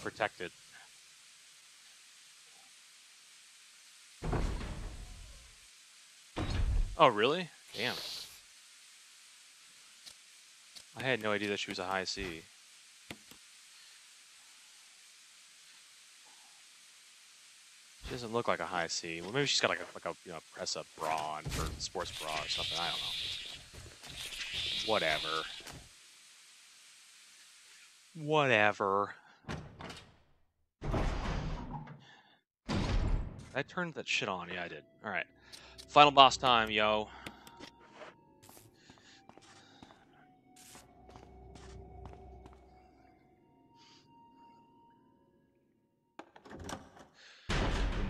protect it. Oh, really? Damn. I had no idea that she was a high C. She doesn't look like a high C. Well, maybe she's got like a press-up bra on for sports bra or something. I don't know. Whatever. Whatever. I turned that shit on. Yeah, I did. All right. Final boss time, yo.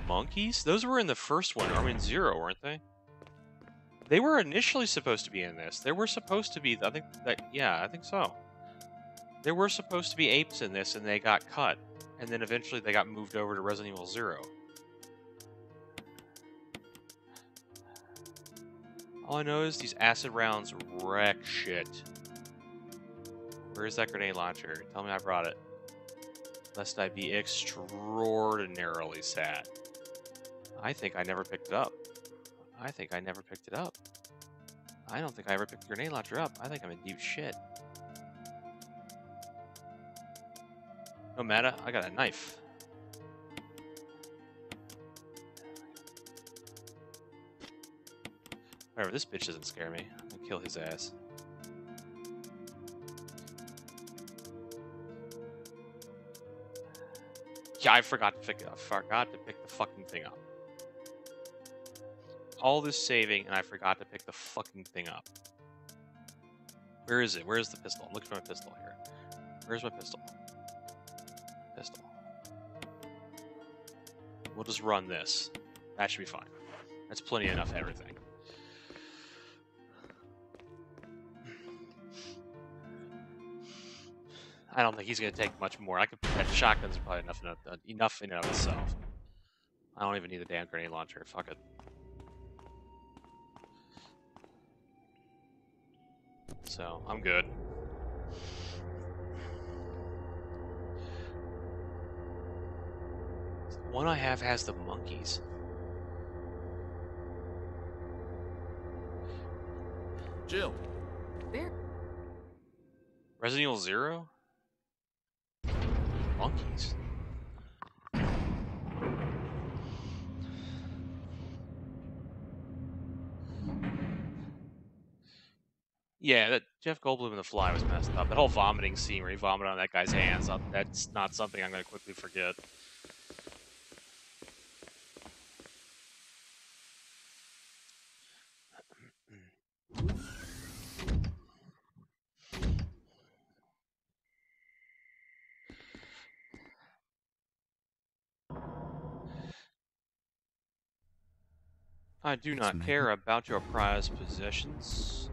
Monkeys? Those were in the first one, or in Zero, weren't they? They were initially supposed to be in this. They were supposed to be, I think so. There were supposed to be apes in this, and they got cut. And then eventually they got moved over to Resident Evil 0. All I know is these acid rounds wreck shit. Where's that grenade launcher? Tell me I brought it. Lest I be extraordinarily sad. I think I never picked it up. I think I never picked it up. I don't think I ever picked the grenade launcher up. I think I'm in deep shit. No matter, I got a knife. Whatever, this bitch doesn't scare me. I'll kill his ass. Yeah, I forgot to pick it up. Forgot to pick the fucking thing up. All this saving, and I forgot to pick the fucking thing up. Where is it? Where's the pistol? I'm looking for my pistol here. Where's my pistol? Pistol. We'll just run this. That should be fine. That's plenty enough of everything. I don't think he's going to take much more. That shotgun's probably enough in and of itself. I don't even need the damn grenade launcher. Fuck it. So, I'm good. The one I have has the monkeys. Jill. There. Resident Evil 0? Monkeys. Yeah, that Jeff Goldblum in The Fly was messed up. That whole vomiting scene where he vomited on that guy's hands, that's not something I'm going to quickly forget. I do not care about your prized possessions.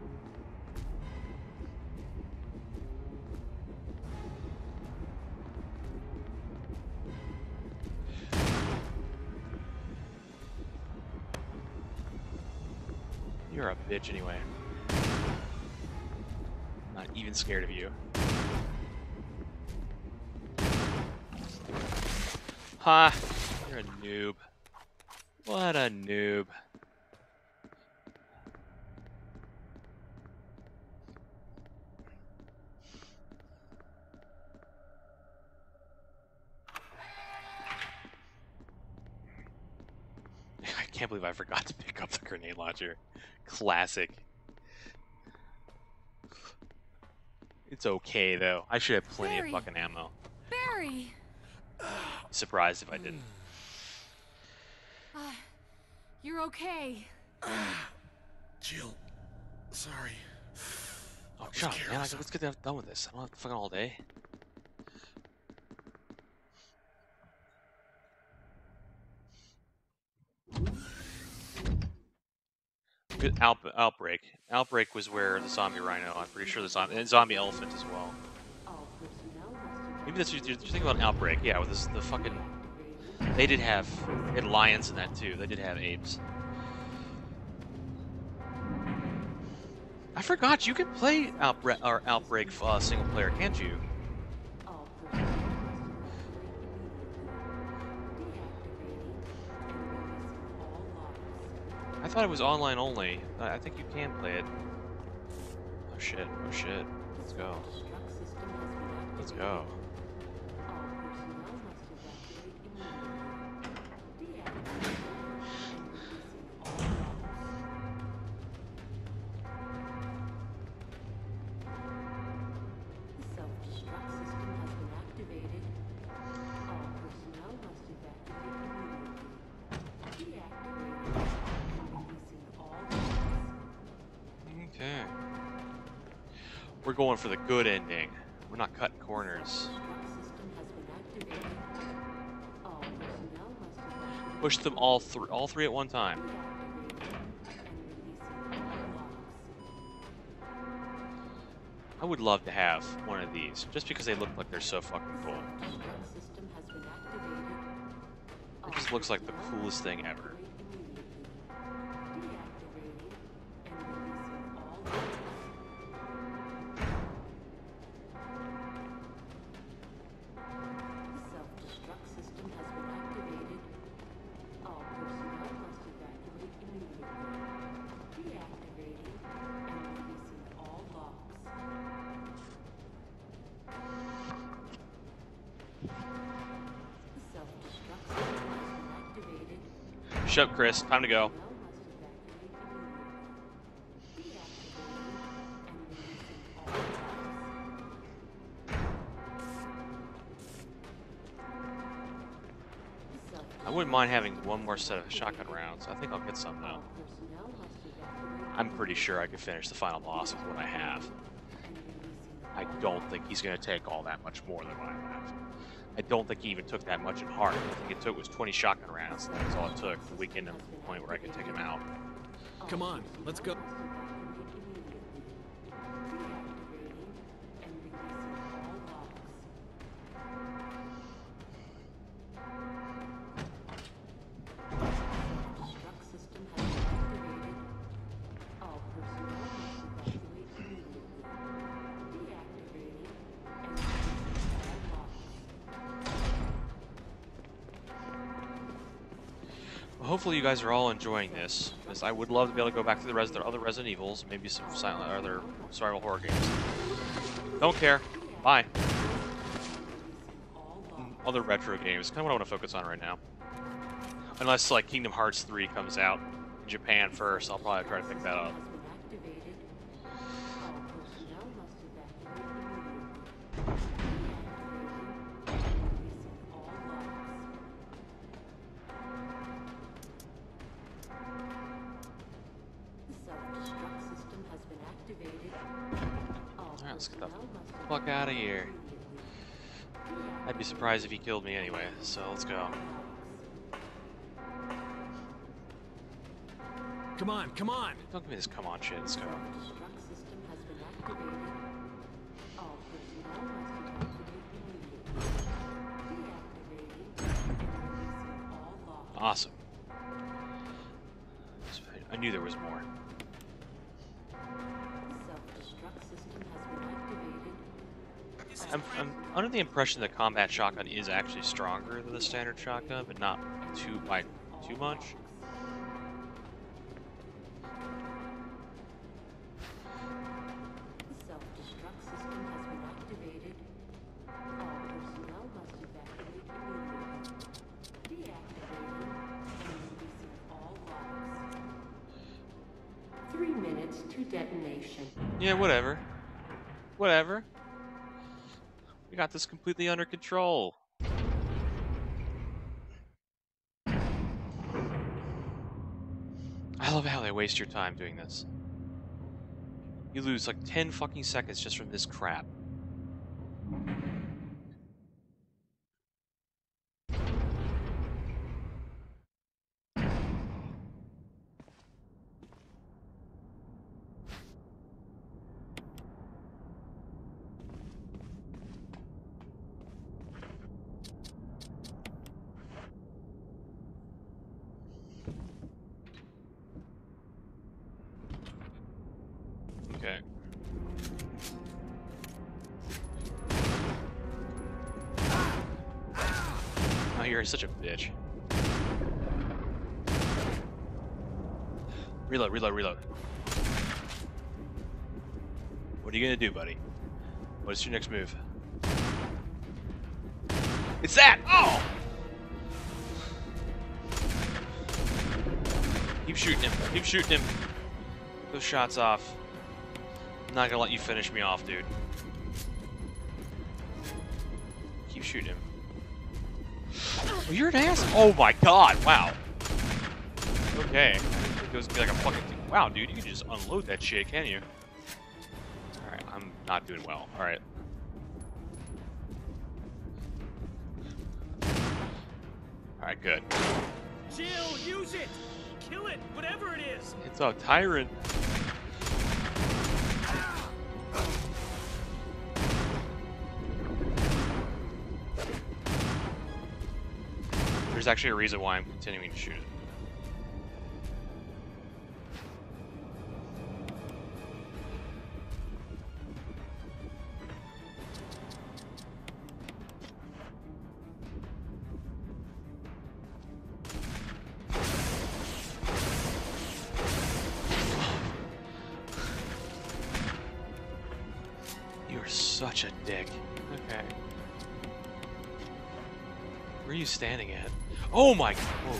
You're a bitch anyway. Not even scared of you. Ha! You're a noob. What a noob. I can't believe I forgot to pick up the grenade launcher. Classic. It's okay though. I should have plenty of fucking ammo. Barry! Surprised if I didn't. You're okay. Jill. Sorry. Oh, shut up, man. Let's get done with this. I don't have fucking all day. Good outbreak. Outbreak was where the zombie rhino. I'm pretty sure the zombie elephant as well. Maybe that's you're thinking about Outbreak. Yeah, with the fucking. They had lions in that too. They did have apes. I forgot you can play Outbreak single player, can't you? I thought it was online only. I think you can play it. Oh shit, oh shit. Let's go. Let's go. Okay. We're going for the good ending. We're not cutting corners. Push them all three at one time. I would love to have one of these, just because they look like they're so fucking cool. It just looks like the coolest thing ever. Shut up, Chris. Time to go. I wouldn't mind having one more set of shotgun rounds. I think I'll get some though. I'm pretty sure I could finish the final boss with what I have. I don't think he's going to take all that much more than what I have. I don't think he even took that much in heart. I think it took was 20 shotgun rounds. That was all it took to weaken him to the point where I could take him out. Come on, let's go. Hopefully you guys are all enjoying this, because I would love to be able to go back to the other Resident Evils, maybe some other survival horror games. Don't care. Bye. Other retro games. Kind of what I want to focus on right now. Unless like Kingdom Hearts 3 comes out in Japan first, I'll probably try to pick that up. Alright, let's get the fuck out of here. I'd be surprised if he killed me anyway, so let's go. Come on, come on! Don't give me this come on shit, let's go. Awesome. I knew there was more. I'm under the impression that combat shotgun is actually stronger than the standard shotgun, but not too much. Detonation. Yeah, whatever. Whatever. We got this completely under control. I love how they waste your time doing this. You lose like 10 fucking seconds just from this crap. Okay. Oh, you're such a bitch. Reload, reload, reload. What are you gonna do, buddy? What's your next move? It's that! Oh! Keep shooting him. Keep shooting him. Those shots off. I'm not gonna let you finish me off, dude. Keep shooting him. Oh, you're an ass. Oh my god, wow. Okay. It goes like a fucking thing. Wow, dude, you can just unload that shit, can you? Alright, I'm not doing well. Alright. Alright, good. Jill, use it! Kill it, whatever it is! It's a tyrant. There's actually a reason why I'm continuing to shoot it. You're such a dick. Okay. Where are you standing at? Oh my... Whoa.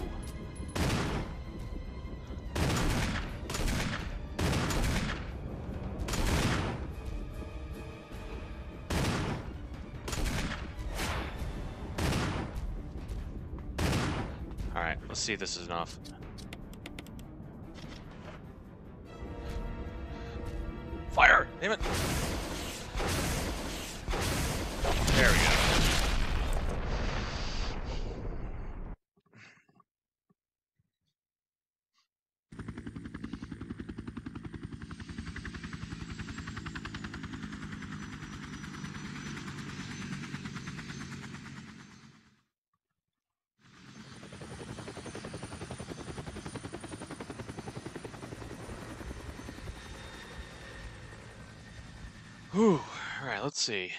Let's see if this is enough. Fire! Damn it! There we go. Whew. Alright, let's see.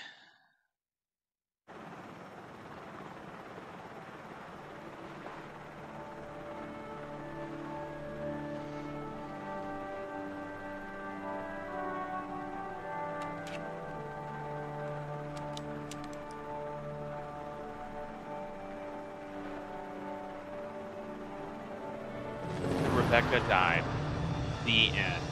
Rebecca died. The end.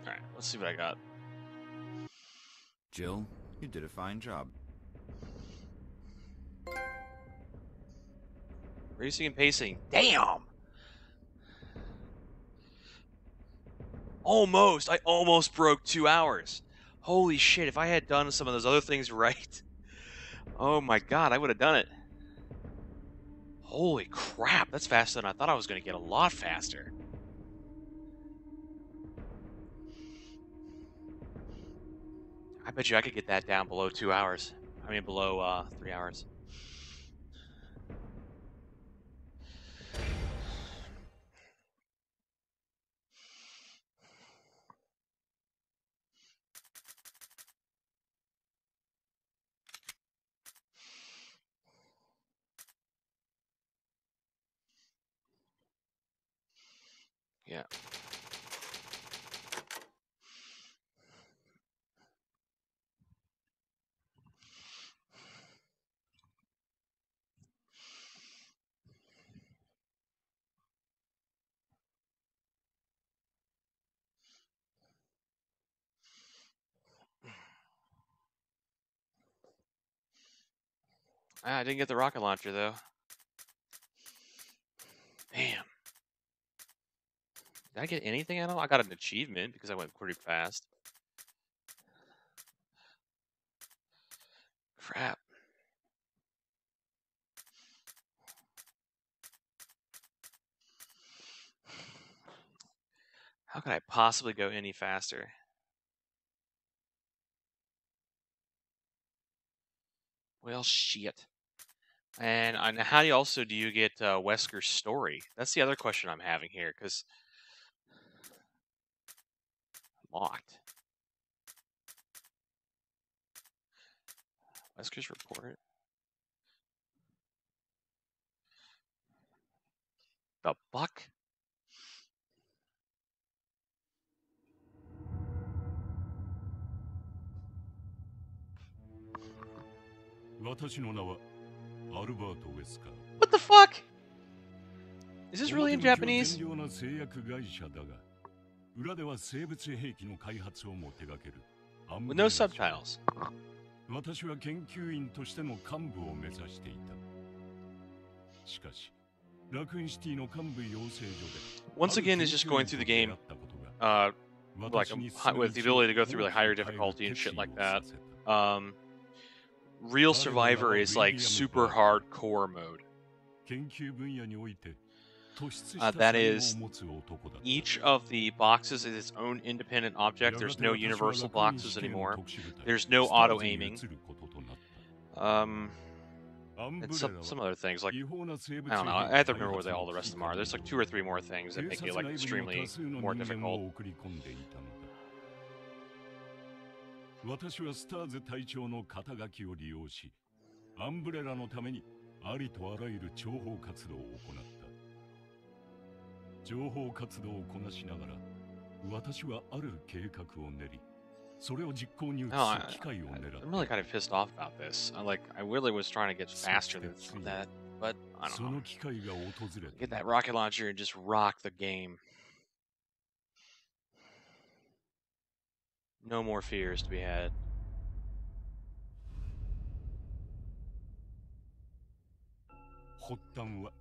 Alright, let's see what I got. Jill, you did a fine job. Racing and pacing. Damn! Almost! I almost broke 2 hours. Holy shit, if I had done some of those other things right. Oh my god, I would have done it. Holy crap, that's faster than I thought I was going to get. A lot faster. I bet you I could get that down below 2 hours. I mean, below 3 hours. Yeah. Ah, I didn't get the rocket launcher, though. Damn. Did I get anything at all? I got an achievement because I went pretty fast. Crap. How could I possibly go any faster? Well, shit. And how do you get Wesker's story? That's the other question I'm having here, because locked. Wesker's report. The fuck? What the fuck? Is this really in Japanese? With no subtitles. Once again, is just going through the game, with the ability to go through like higher difficulty and shit like that. Real Survivor is like super hardcore mode. That is, each of the boxes is its own independent object. There's no universal boxes anymore. There's no auto-aiming. And some other things, like, I don't know, I have to remember what all the rest of them are. There's like 2 or 3 more things that make it like extremely more difficult. 私はスターズ隊長の肩書きを利用し、アンブレラのためにありとあらゆる諜報活動を行った。情報活動をこなしながら、私はある計画を練り、それを実行に移 No, す機会を狙って I'm really kind of pissed off about this. I really was trying to get faster than that, but I そ don't の know. 機会が訪れ Get た that rocket launcher and just rock the game. No more fears to be had. 発端は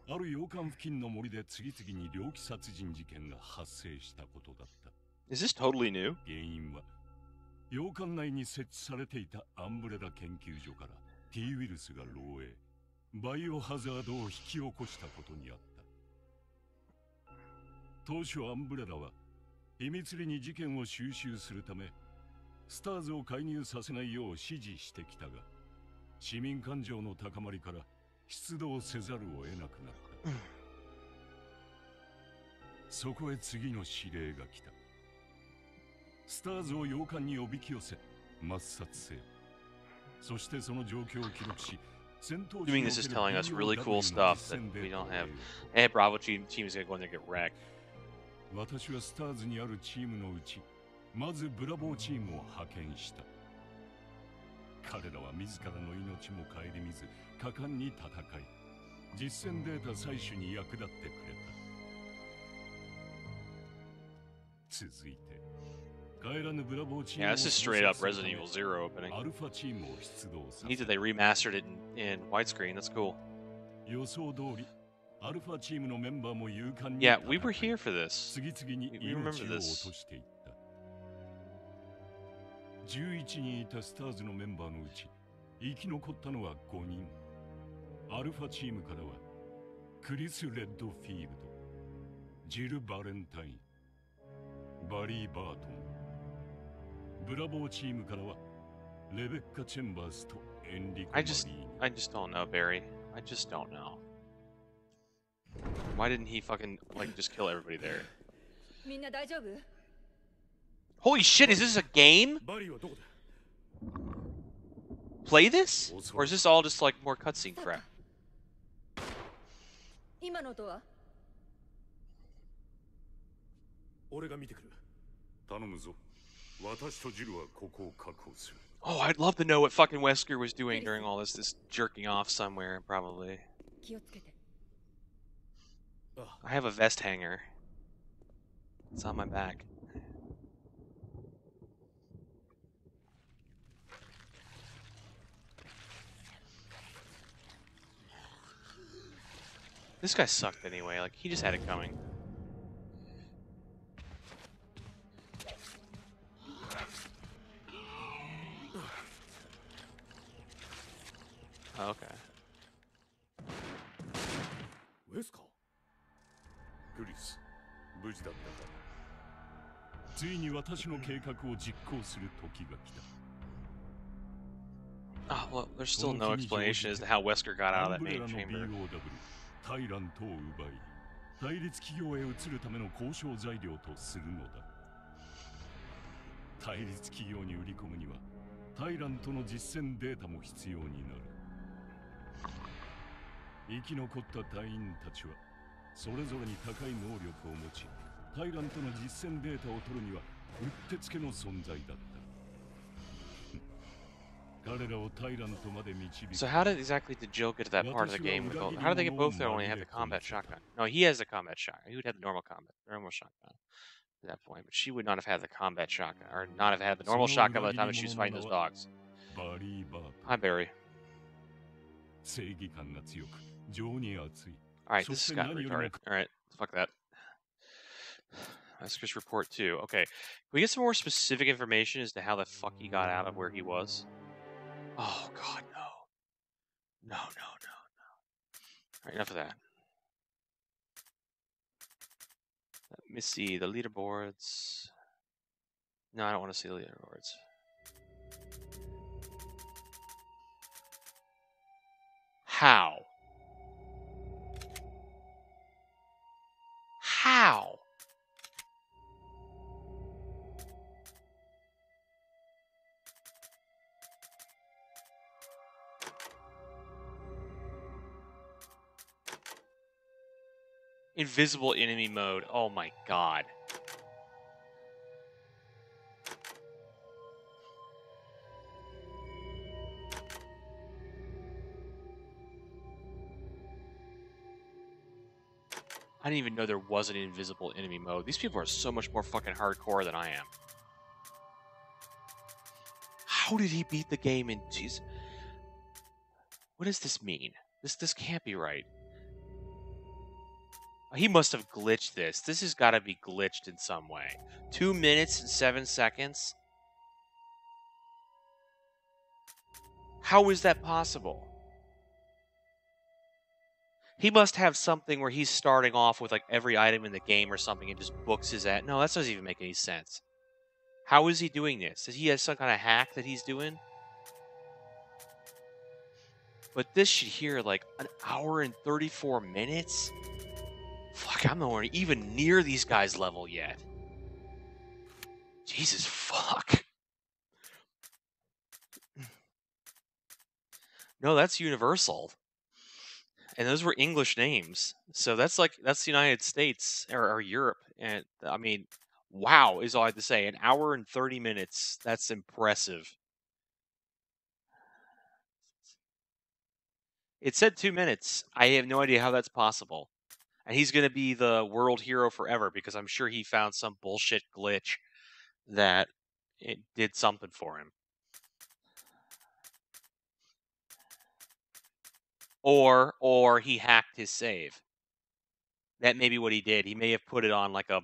ある洋館付近の森で次々に猟奇殺人事件が発生したことだった。 Is this totally new? 原因は洋館内に設置されていたアンブレラ研究所から T ウイルスが漏洩、バイオハザードを引き起こしたことにあった。当初アンブレラは秘密裏に事件を収集するためスターズを介入させないよう指示してきたが、市民感情の高まりから出動せざるを得なくなった。そこへ次の指令が来た。スターズを洋館におびき寄せ抹殺せよ。そしてその状況を記録し、戦闘 Doing this is telling us really cool stuff that we don't have. Hey, Bravo team is gonna go in there and get wrecked. 私はスターズにあるチームのうち、まずブラボーチームを派遣した。彼らは自らの命も顧みず果敢に戦い、実践データ採取に役立ってくれた。続いて、帰らぬブラボーチーム Yeah, を this is straight up Resident Evil Zero opening. アルファチームを出動さ Neat せ that they remastered it in widescreen. That's cool. 予想通り、アルファチームのメンバーも勇敢に Yeah, we were here for this. 次々に We remember 命を this. 落としていった。11人いたスターズのメンバーのうち生き残ったのは5人。アルファチームからはクリス・レッドフィールド、ジル・バレンタイン、バリー・バートン。ブラボーチームからはレベッカ・チェンバースとエンリコ・マ I リ just ーニ。 don't know, Barry. I just don't know. Why didn't he fucking just kill everybody there? みんな大丈夫？ Holy shit, is this a game? バリーはどこだ？ Play this? Or is this all just like more cutscene crap? 今の音は？俺が見てくる。頼むぞ。私とジルはここを確保する。 Oh, I'd love to know what fucking Wesker was doing during all this jerking off somewhere, probably. 気をつけて。 I have a vest hanger. It's on my back. This guy sucked anyway, like, he just had it coming. Okay. ウェスカー？クリス、無事だったか。ついに私の計画を実行する時が来た。 Oh, well, there's still no explanation as to how Wesker got out of that main chamber. タイラントを奪い、対立企業へ移るための交渉材料とするのだ。対立企業に売り込むには、タイラントの実践データも必要になる。生き残った隊員たちは、それぞれに高い能力を持ち、タイラントの実践データを取るには、うってつけの存在だった。 So how did exactly did Jill get to that part of the game with all? How did they get both there? Only have the combat shotgun. No, he has the combat shotgun. He would have the normal shotgun at that point, but she would not have had the combat shotgun, or not have had the normal shotgun by the time that she was fighting those dogs. Hi, Barry. Alright, this got retarded. Alright, fuck that. Let's just report 2. Okay, can we get some more specific information as to how the fuck he got out of where he was? Oh, God, no. No. Alright, enough of that. Let me see the leaderboards. No, I don't want to see the leaderboards. How? How? Invisible enemy mode. Oh my god. I didn't even know there was an invisible enemy mode. These people are so much more fucking hardcore than I am. How did he beat the game in... Jeez. What does this mean? This can't be right. He must have glitched this. This has got to be glitched in some way. 2 minutes and 7 seconds? How is that possible? He must have something where he's starting off with like every item in the game or something and just books his at. No, that doesn't even make any sense. How is he doing this? Does he have some kind of hack that he's doing? But this should hear like an hour and 34 minutes? Fuck, I'm nowhere even near these guys' level yet. Jesus fuck. No, that's Universal. And those were English names. So that's the United States or Europe. And I mean, wow is all I have to say. An hour and 30 minutes. That's impressive. It said 2 minutes. I have no idea how that's possible. And he's going to be the world hero forever because I'm sure he found some bullshit glitch that it did something for him. Or he hacked his save. That may be what he did. He may have put it on like a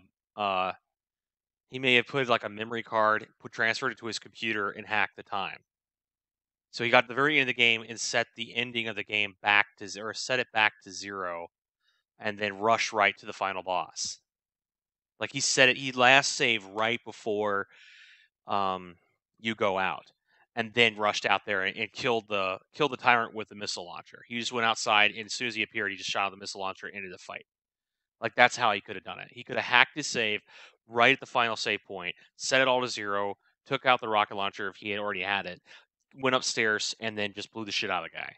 memory card, transferred it to his computer, and hacked the time. So he got to the very end of the game and set the ending of the game back to or set it back to 0, and then rush right to the final boss. Like he last saved right before you go out, and then rushed out there and killed the tyrant with the missile launcher. He just went outside, and as soon as he appeared, he just shot the missile launcher into the fight. Like, that's how he could have done it. He could have hacked his save right at the final save point, set it all to 0, took out the rocket launcher if he had already had it, went upstairs, and then just blew the shit out of the guy.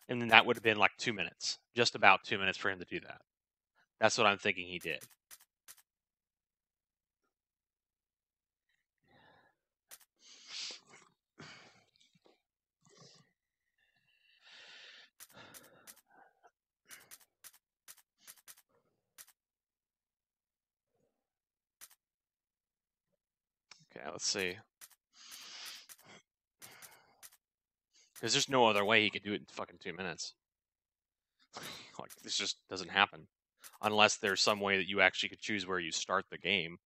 And then that would have been like 2 minutes. Just about 2 minutes for him to do that. That's what I'm thinking he did. Okay, let's see. Because there's no other way he could do it in fucking 2 minutes. Like, this just doesn't happen. Unless there's some way that you actually could choose where you start the game.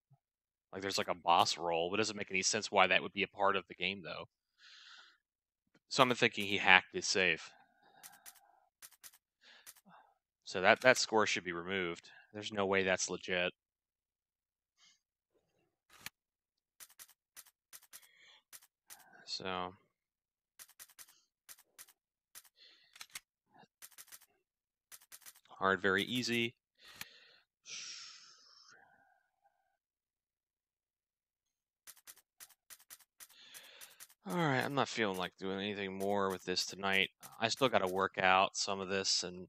Like, there's like a boss roll. But it doesn't make any sense why that would be a part of the game, though. So I'm thinking he hacked his save. So that score should be removed. There's no way that's legit. So... hard, very easy. Alright, I'm not feeling like doing anything more with this tonight. I still got to work out some of this and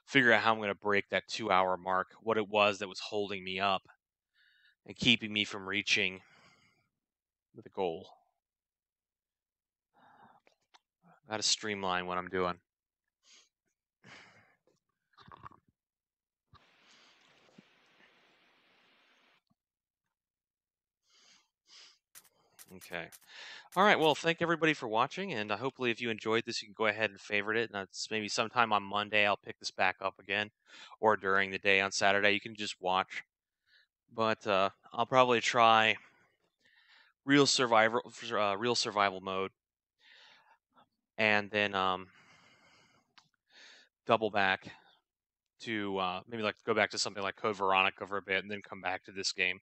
figure out how I'm going to break that 2-hour mark, what it was that was holding me up and keeping me from reaching the goal. I got to streamline what I'm doing. Okay. All right, well, thank everybody for watching, and hopefully if you enjoyed this, you can go ahead and favorite it, and it's maybe sometime on Monday I'll pick this back up again, or during the day on Saturday. You can just watch. But I'll probably try real survival mode, and then double back to maybe like go back to something like Code Veronica for a bit, and then come back to this game.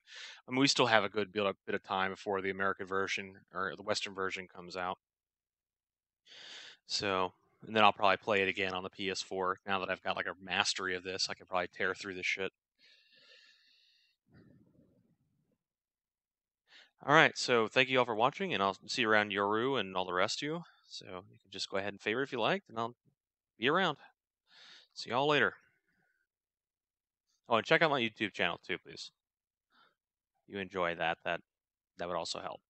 I mean, we still have a good bit of time before the American version or the Western version comes out. So, and then I'll probably play it again on the PS4. Now that I've got like a mastery of this, I can probably tear through this shit. All right, so thank you all for watching, and I'll see you around Yoru and all the rest of you. So you can just go ahead and favorite if you liked, and I'll be around. See y'all later. Oh, and check out my YouTube channel too, please. You enjoy that would also help.